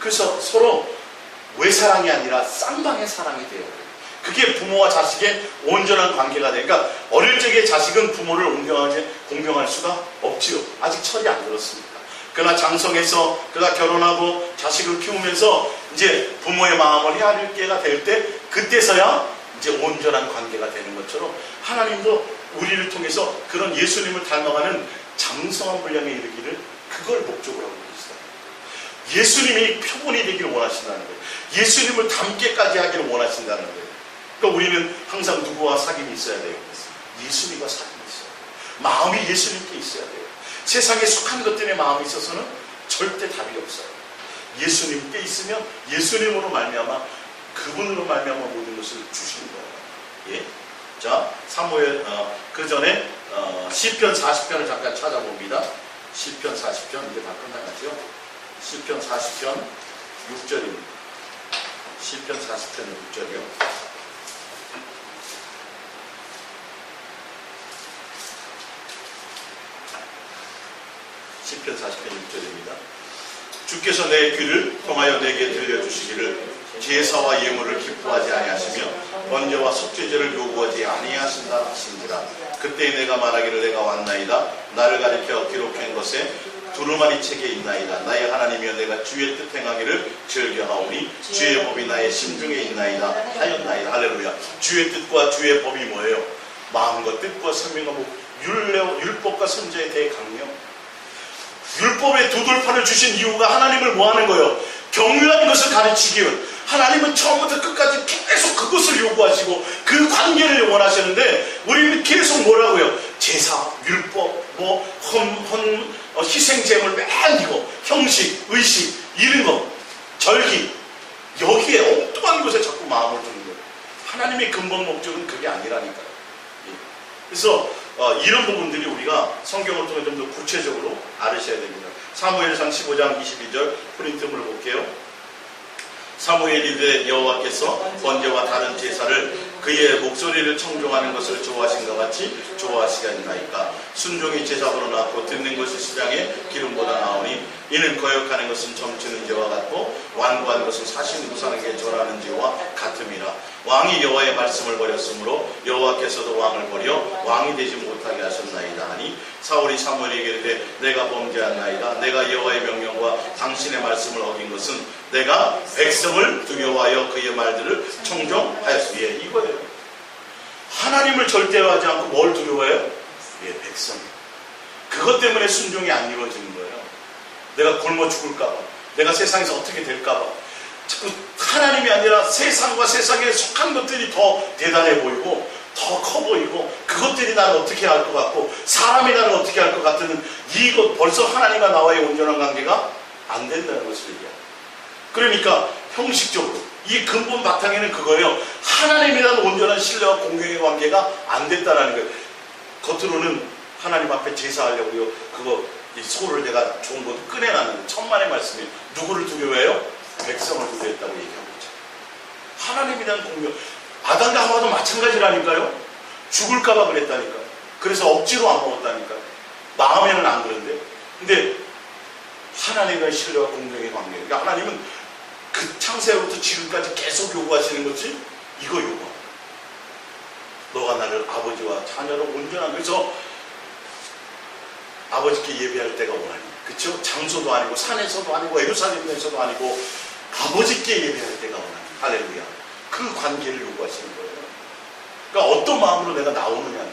그래서 서로 외사랑이 아니라 쌍방의 사랑이 돼요. 그게 부모와 자식의 온전한 관계가 되니까 어릴 적에 자식은 부모를 공경할 수가 없지요. 아직 철이 안 들었습니다. 그러나 장성해서 그가 결혼하고 자식을 키우면서 이제 부모의 마음을 헤아릴 때가 될 때, 그때서야 이제 온전한 관계가 되는 것처럼 하나님도 우리를 통해서 그런 예수님을 닮아가는 장성한 분량에 이르기를 그걸 목적으로 하고 계시다. 예수님이 표본이 되기를 원하신다는 거예요. 예수님을 닮게까지 하기를 원하신다는 거예요. 그러니까 우리는 항상 누구와 사귐이 있어야 돼요? 예수님과 사귐이 있어야 돼요. 마음이 예수님께 있어야 돼요. 세상에 속한 것들의 마음이 있어서는 절대 답이 없어요. 예수님께 있으면 예수님으로 말미암아, 그분으로 말미암아 모든 것을 주시는 거예요. 예. 자, 사무엘 그 전에 시편 40편을 잠깐 찾아봅니다. 시편 40편 이제 다 끝나가죠. 시편 40편 6절입니다. 시편 40편 6절이요. 시편 40편 6절입니다. 주께서 내 귀를 통하여 내게 들려주시기를 제사와 예물을 기뻐하지 아니하시며 번제와 속죄제를 요구하지 아니하신다 하신지라. 그때 내가 말하기를 내가 왔나이다. 나를 가리켜 기록한 것에 두루마리 책에 있나이다. 나의 하나님이여 내가 주의 뜻 행하기를 즐겨하오니 주의 법이 나의 심중에 있나이다 하였나이다. 할렐루야. 주의 뜻과 주의 법이 뭐예요? 마음과 뜻과 생명과 율법과 선지자에 대해 강령. 율법의 두 돌판을 주신 이유가 하나님을 뭐하는 거예요? 경유하는 것을 가르치기 위해. 하나님은 처음부터 끝까지 계속 그것을 요구하시고 그 관계를 원하시는데 우리는 계속 뭐라고요? 제사, 율법, 희생제물 매기고 형식, 의식, 이런 거, 절기, 여기에 엉뚱한 것에 자꾸 마음을 두는 거예요. 하나님의 근본 목적은 그게 아니라니까요. 그래서 이런 부분들이 우리가 성경을 통해 좀 더 구체적으로 알으셔야 됩니다. 사무엘상 15장 22절 프린트물을 볼게요. 사무엘이 이르되 여호와께서 번제와 다른 제사를 그의 목소리를 청종하는 것을 좋아하신 것 같이 좋아하시겠나이까. 순종이 제사보다 낫고 듣는 것이 시장에 기름보다 나오니 이는 거역하는 것은 점치는 죄와 같고 완고한 것은 사신 구사는 게 절하는 죄와 같음이라. 왕이 여호와의 말씀을 버렸으므로 여호와께서도 왕을 버려 왕이 되지 못하게 하셨나이다 하니 사울이 사무엘에게 이르되 내가 범죄한나이다. 내가 여호와의 명령과 당신의 말씀을 어긴 것은 내가 백성을 두려워하여 그의 말들을 청종하였으니. 예, 이거예요. 하나님을 절대화하지 않고 뭘 두려워해요? 예, 백성. 그것 때문에 순종이 안 이루어지는 거예요. 내가 굶어 죽을까봐, 내가 세상에서 어떻게 될까봐. 자꾸 하나님이 아니라 세상과 세상에 속한 것들이 더 대단해 보이고 더 커 보이고 그것들이 나를 어떻게 할 것 같고 사람이 나를 어떻게 할 것 같은, 이것 벌써 하나님과 나와의 온전한 관계가 안 된다는 것을 얘기해요. 그러니까 형식적으로 이 근본 바탕에는 그거예요. 하나님이라는 온전한 신뢰와 공경의 관계가 안 됐다는 거예요. 겉으로는 하나님 앞에 제사하려고요. 그거 이 소를 내가 좋은 것도 꺼내놨는데 천만의 말씀이 누구를 두려워해요? 백성을 두려워했다고 얘기하고 있죠. 하나님이라는 공경. 아담과 하와도 마찬가지라니까요. 죽을까봐 그랬다니까요. 그래서 억지로 안 먹었다니까요. 마음에는 안 그런데. 근데 하나님과의 신뢰와 공경의 관계. 그러니까 하나님은 그 창세로부터 지금까지 계속 요구하시는 것이 이거 요구합니다. 너가 나를 아버지와 자녀로 온전한, 그래서 아버지께 예배할 때가 오나니, 그렇죠? 장소도 아니고 산에서도 아니고 예루살렘에서도 아니고 아버지께 예배할 때가 오나니. 할렐루야. 그 관계를 요구하시는 거예요. 그러니까 어떤 마음으로 내가 나오느냐,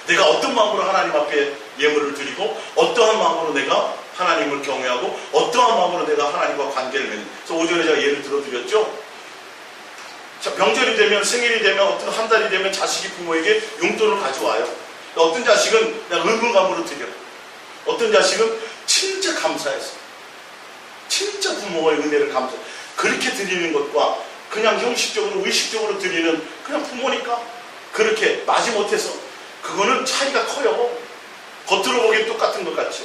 내가 어떤 마음으로 하나님 앞에 예물을 드리고 어떠한 마음으로 내가 하나님을 경외하고 어떠한 마음으로 내가 하나님과 관계를 맺는. 그래서 오전에 제가 예를 들어드렸죠. 자, 명절이 되면, 생일이 되면, 어떤 한 달이 되면 자식이 부모에게 용돈을 가져와요. 어떤 자식은 내가 의무감으로 드려. 어떤 자식은 진짜 감사해서, 진짜 부모의 은혜를 감사해. 그렇게 드리는 것과 그냥 형식적으로 의식적으로 드리는 그냥 부모니까 그렇게 마지못해서, 그거는 차이가 커요. 겉으로 보기엔 똑같은 것 같죠.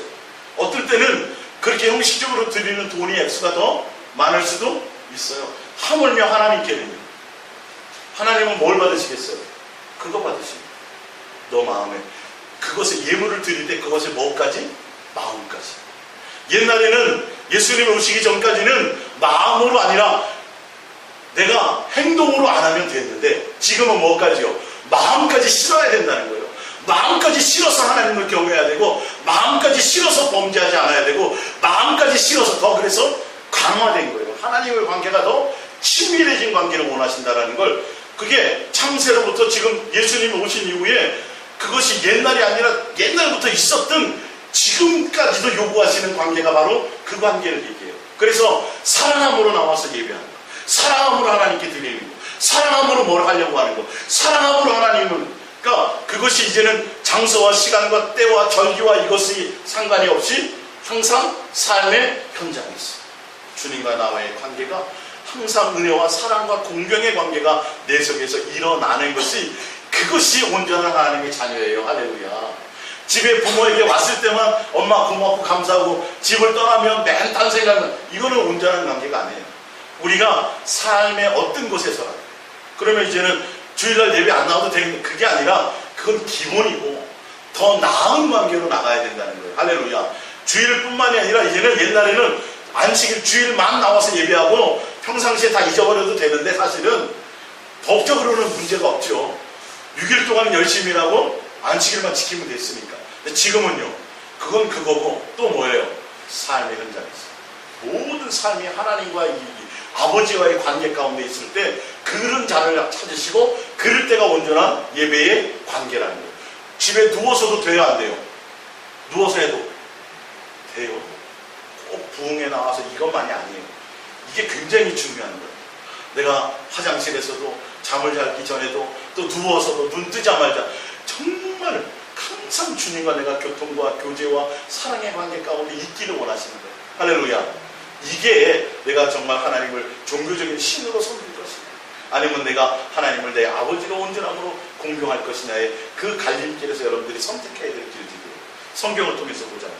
어떨 때는 그렇게 형식적으로 드리는 돈이 액수가 더 많을 수도 있어요. 하물며 하나님께는요. 하나님은 뭘 받으시겠어요? 그거 받으십니다. 너 마음에. 그것에 예물을 드릴 때 그것에 뭐까지? 마음까지. 옛날에는 예수님이 오시기 전까지는 마음으로 아니라 내가 행동으로 안 하면 됐는데 지금은 뭐까지요? 마음까지 싫어야 된다는 거예요. 마음까지 싫어서 하나님을 경외해야 되고, 마음까지 싫어서 범죄하지 않아야 되고, 마음까지 싫어서 더 그래서 강화된 거예요. 하나님의 관계가 더 친밀해진 관계를 원하신다는 걸, 그게 창세로부터 지금 예수님이 오신 이후에 그것이 옛날이 아니라 옛날부터 있었던 지금까지도 요구하시는 관계가 바로 그 관계를 얘기해요. 그래서 사랑함으로 나와서 예배하는 거, 사랑함으로 하나님께 드리는 거, 사랑함으로 뭘 하려고 하는 거, 사랑함으로 하나님을, 그러니까 그것이 이제는 장소와 시간과 때와 절기와 이것이 상관이 없이 항상 삶의 현장에 있어요. 주님과 나와의 관계가 항상 은혜와 사랑과 공경의 관계가 내 속에서 일어나는 것이, 그것이 온전한 하나님의 자녀예요. 할렐루야. 집에 부모에게 왔을 때만 엄마 고맙고 감사하고, 집을 떠나면 맨 딴 생각은, 이거는 온전한 관계가 아니에요. 우리가 삶의 어떤 곳에서라도, 그러면 이제는 주일날 예배 안 나와도 되는, 그게 아니라 그건 기본이고 더 나은 관계로 나가야 된다는 거예요. 할렐루야. 주일뿐만이 아니라 이제는, 옛날에는 안식일 주일만 나와서 예배하고 평상시에 다 잊어버려도 되는데, 사실은 법적으로는 문제가 없죠. 6일 동안 열심히 일하고 안식일만 지키면 됐으니까. 근데 지금은요, 그건 그거고 또 뭐예요? 삶의 현장에서 모든 삶이 하나님과의 아버지와의 관계 가운데 있을 때 그런 자를 찾으시고, 그럴 때가 온전한 예배의 관계라는 거예요. 집에 누워서도 돼요, 안 돼요? 누워서 해도 돼요. 꼭 부흥에 나와서 이것만이 아니에요. 이게 굉장히 중요한 거예요. 내가 화장실에서도, 잠을 자기 전에도, 또 누워서도, 눈 뜨자마자 정말 항상 주님과 내가 교통과 교제와 사랑의 관계 가운데 있기를 원하시는 거예요. 할렐루야. 이게 내가 정말 하나님을 종교적인 신으로 섬길 것이냐, 아니면 내가 하나님을 내 아버지로 온전함으로 공경할 것이냐의 그 갈림길에서 여러분들이 선택해야 될 길들이에요. 성경을 통해서 보자면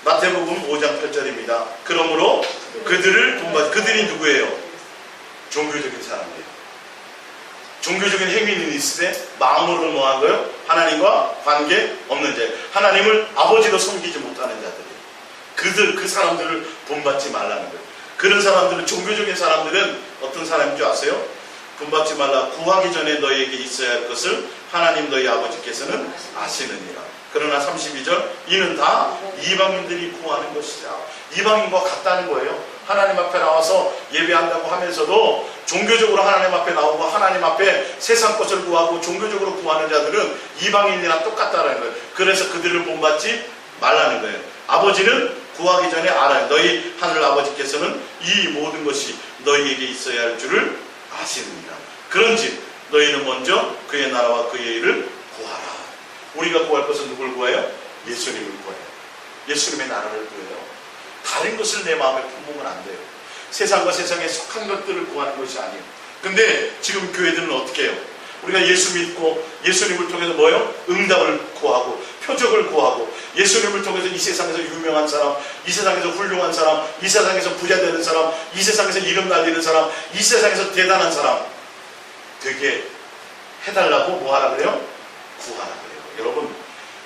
마태복음 5장 8절입니다. 그러므로 그들을 본받, 그들이 누구예요? 종교적인 사람이에요. 종교적인 행위는 있으되 마음으로 뭐한 거예요? 하나님과 관계 없는 자, 하나님을 아버지로 섬기지 못하는 자들이에요. 그 사람들을 본받지 말라는 거예요. 그런 사람들은, 종교적인 사람들은 어떤 사람인 줄 아세요? 본받지 말라. 구하기 전에 너희에게 있어야 할 것을 하나님 너희 아버지께서는 아시느니라. 그러나 32절, 이는 다 이방인들이 구하는 것이다. 이방인과 같다는 거예요. 하나님 앞에 나와서 예배한다고 하면서도 종교적으로 하나님 앞에 나오고 하나님 앞에 세상 것을 구하고 종교적으로 구하는 자들은 이방인이랑 똑같다는 거예요. 그래서 그들을 본받지 말라는 거예요. 아버지는 구하기 전에 알아요. 너희 하늘 아버지께서는 이 모든 것이 너희에게 있어야 할 줄을 아시느니라. 그런즉 너희는 먼저 그의 나라와 그의 일을 구하라. 우리가 구할 것은 누굴 구해요? 예수님을 구해요. 예수님의 나라를 구해요. 다른 것을 내 마음에 품으면 안 돼요. 세상과 세상에 속한 것들을 구하는 것이 아니에요. 근데 지금 교회들은 어떻게 해요? 우리가 예수 믿고 예수님을 통해서 뭐예요? 응답을 구하고 표적을 구하고, 예수님을 통해서 이 세상에서 유명한 사람, 이 세상에서 훌륭한 사람, 이 세상에서 부자 되는 사람, 이 세상에서 이름 날리는 사람, 이 세상에서 대단한 사람 되게 해달라고 뭐 하라 그래요? 구하라 그래요. 여러분,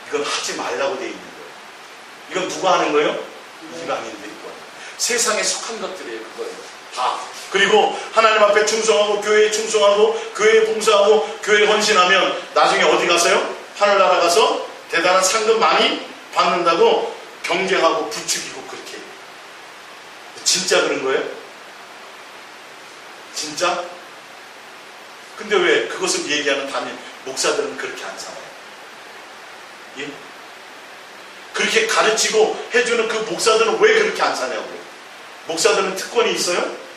이건 하지 말라고 돼 있는 거예요. 이건 누가 하는 거예요? 이방인들이 거예요. 세상에 속한 것들이에요. 그거예요. 다. 그리고 하나님 앞에 충성하고 교회에 충성하고 교회에 봉사하고 교회에 헌신하면 나중에 어디 가서요? 하늘나라 가서 대단한 상금 많이 받는다고 경쟁하고 부추기고 그렇게 해요. 진짜 그런 거예요? 진짜? 근데 왜 그것을 얘기하는 담임 목사들은 그렇게 안 살아요? 예? 그렇게 가르치고 해주는 그 목사들은 왜 그렇게 안 사냐고요? 목사들은 특권이 있어요?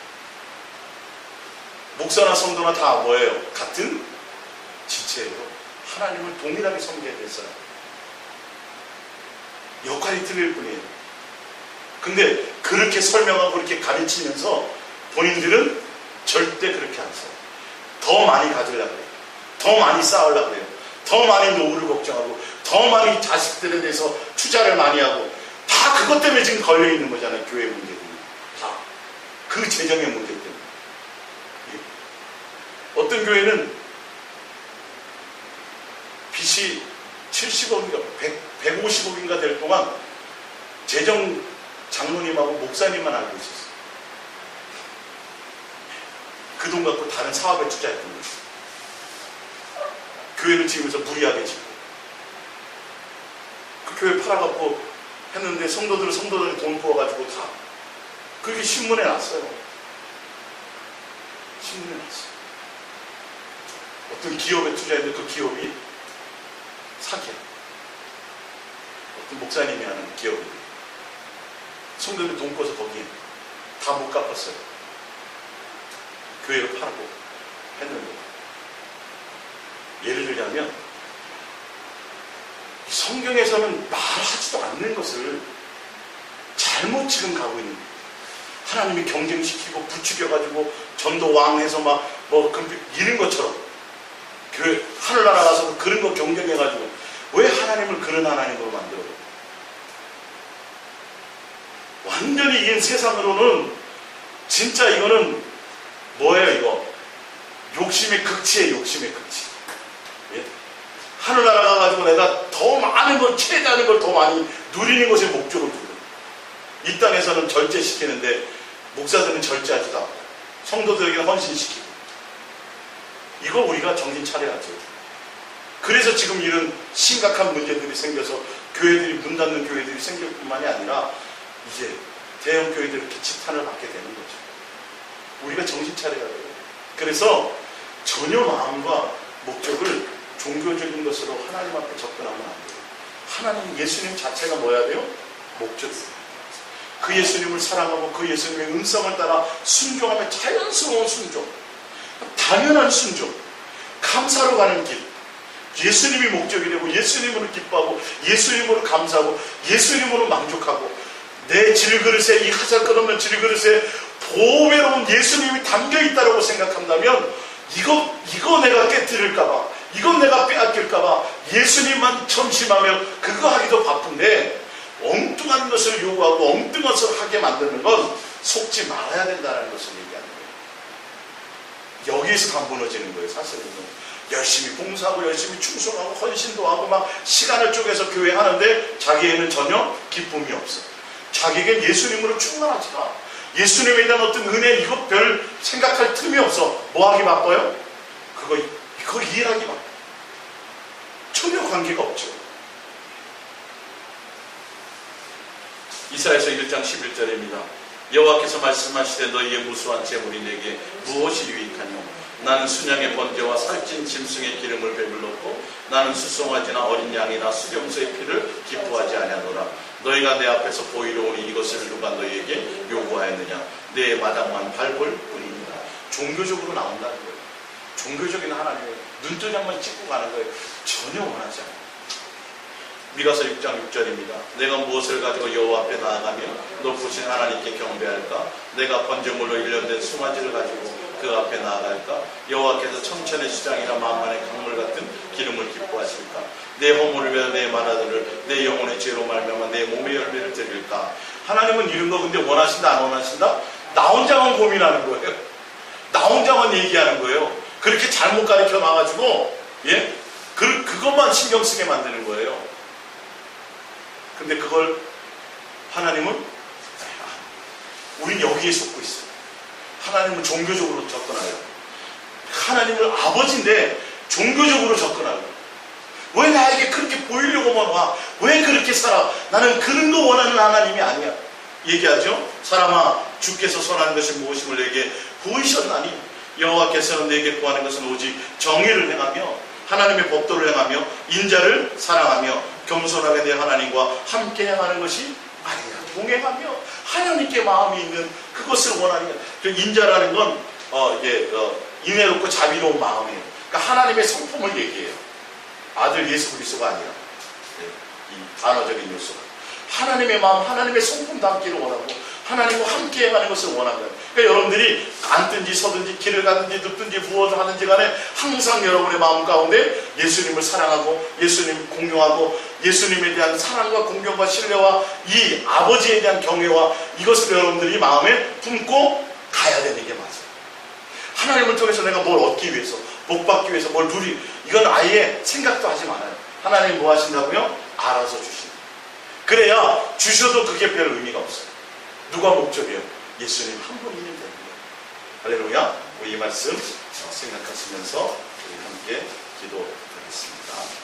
목사나 성도나 다 뭐예요? 같은 지체예요. 하나님을 동일하게 섬겨야 됐어요. 역할이 틀릴 뿐이에요. 근데 그렇게 설명하고 그렇게 가르치면서 본인들은 절대 그렇게 안 써요. 더 많이 가지려고 해요. 더 많이 쌓으려고 해요. 더 많이 노후를 걱정하고 더 많이 자식들에 대해서 투자를 많이 하고, 다 그것 때문에 지금 걸려있는 거잖아요. 교회 문제들이 다 그 재정의 문제 때문에. 예? 어떤 교회는 빚이 70억인가 150억인가 될 동안 재정 장로님하고 목사님만 알고 있었어요. 그 돈 갖고 다른 사업에 투자했던 거예요. 교회를 지으면서 무리하게 짓고 그 교회 팔아갖고 했는데 성도들이 돈 부어가지고 다 그게 신문에 났어요. 신문에 났어요. 어떤 기업에 투자했는데 그 기업이 사기야. 어떤 목사님이 하는 기업이 성도들이 돈 꿔서 거기에 다 못 갚았어요. 교회를 팔고 했는데 예를 들자면 성경에서는 말하지도 않는 것을 잘못 지금 가고 있는 거예요. 하나님이 경쟁시키고 부추겨가지고 전도왕해서 이런 것처럼 교회 하늘나라 가서도 그런 거 경쟁해가지고 왜 하나님을 그런 하나님으로 만들어요? 완전히 이 세상으로는 진짜 이거는 뭐예요 이거? 욕심의 극치예요. 욕심의 극치. 예? 하늘나라 가가지고 내가 더 많은 걸 최대한 걸 더 많이 누리는 것에 목적을 두고 이 땅에서는 절제시키는데 목사들은 절제하지도 않고 성도들에게 헌신시키고 이거 우리가 정신 차려야죠. 그래서 지금 이런 심각한 문제들이 생겨서 교회들이 문 닫는 교회들이 생길 뿐만이 아니라 이제 대형 교회들이 이렇게 지탄을 받게 되는 거죠. 우리가 정신 차려야 돼요. 그래서 전혀 마음과 목적을 종교적인 것으로 하나님 앞에 접근하면 안 돼요. 하나님 예수님 자체가 뭐야 돼요? 목적이에요. 그 예수님을 사랑하고 그 예수님의 음성을 따라 순종하면 자연스러운 순종, 당연한 순종, 감사로 가는 길, 예수님이 목적이 되고 예수님으로 기뻐하고 예수님으로 감사하고 예수님으로 만족하고 내 질그릇에 이 하잘 끝없는 질그릇에 보배로운 예수님이 담겨있다고 생각한다면 이거 내가 깨뜨릴까봐 이건 내가 빼앗길까봐 예수님만 점심하며 그거 하기도 바쁜데 엉뚱한 것을 요구하고 엉뚱한 것을 하게 만드는 건 속지 말아야 된다는 것을 얘기하는 거예요. 여기에서 다 무너지는 거예요. 사실은 열심히 봉사하고 열심히 충성하고 헌신도 하고 막 시간을 쪼개서 교회 하는데 자기에는 전혀 기쁨이 없어. 자기에겐 예수님으로 충만하지가 예수님에 대한 어떤 은혜 이거 별 생각할 틈이 없어. 뭐 하기 바빠요? 그거 이해하기 바빠. 전혀 관계가 없죠. 이사야서 1장 11절입니다. 여호와께서 말씀하시되 너희의 무수한 재물이 내게 무엇이 유익하뇨? 나는 순양의 번제와 살찐 짐승의 기름을 배불렀고 나는 수송아지나 어린 양이나 수렴소의 피를 기뻐하지 아니하노라. 너희가 내 앞에서 보이러 오니 이것을 누가 너희에게 요구하였느냐? 내 마당만 밟을 뿐입니다. 종교적으로 나온다는 거예요. 종교적인 하나님을 눈도장만 찍고 가는 거예요. 전혀 원하지 않아요. 미가서 6장 6절입니다. 내가 무엇을 가지고 여호와 앞에 나아가며 높으신 하나님께 경배할까? 내가 번제물로 일련된 수마지를 가지고 그 앞에 나아갈까? 여호와께서 천천의 시장이나 만만의 강물 같은 기름을 기뻐하실까? 내 허물을 위하여 내 마라들을 내 영혼의 죄로 말미암아 내 몸의 열매를 드릴까? 하나님은 이런 거 근데 원하신다 안 원하신다? 나 혼자만 고민하는 거예요. 나 혼자만 얘기하는 거예요. 그렇게 잘못 가르쳐 놔가지고 그것만 신경 쓰게 만드는 거예요. 근데 그걸 하나님은 우린 여기에 속고 있어요. 하나님은 종교적으로 접근하요. 하나님을 아버지인데 종교적으로 접근하요. 왜 나에게 그렇게 보이려고만 와? 왜 그렇게 살아? 나는 그런 거 원하는 하나님이 아니야. 얘기하죠. 사람아 주께서 선한 것이 무엇임을 내게 보이셨나니 여호와께서는 내게 구하는 것은 오직 정의를 행하며 하나님의 법도를 행하며 인자를 사랑하며 겸손하게 내 하나님과 함께 행하는 것이 아니냐. 동행하며 하나님께 마음이 있는 그것을 원하는 인자라는 건 인애롭고 자비로운 마음이에요. 그러니까 하나님의 성품을 얘기해요. 아들 예수 그리스도가 아니라 이 단어적인 요소가 하나님의 마음, 하나님의 성품 담기를 원하고 하나님과 함께 행하는 것을 원합니다. 그러니까 여러분들이 앉든지 서든지 길을 가든지 눕든지 무엇을 하든지 간에 항상 여러분의 마음 가운데 예수님을 사랑하고 예수님 공경하고 예수님에 대한 사랑과 공경과 신뢰와 이 아버지에 대한 경외와 이것을 여러분들이 마음에 품고 가야 되는 게 맞아요. 하나님을 통해서 내가 뭘 얻기 위해서 복 받기 위해서 뭘 이건 아예 생각도 하지 말아요. 하나님 뭐 하신다고요? 알아서 주신다. 그래야 주셔도 그게 별 의미가 없어요. 누가 목적이에요? 예수님 한 분이면 되는 거예요. 할렐루야. 이 말씀 생각하시면서 우리 함께 기도하겠습니다.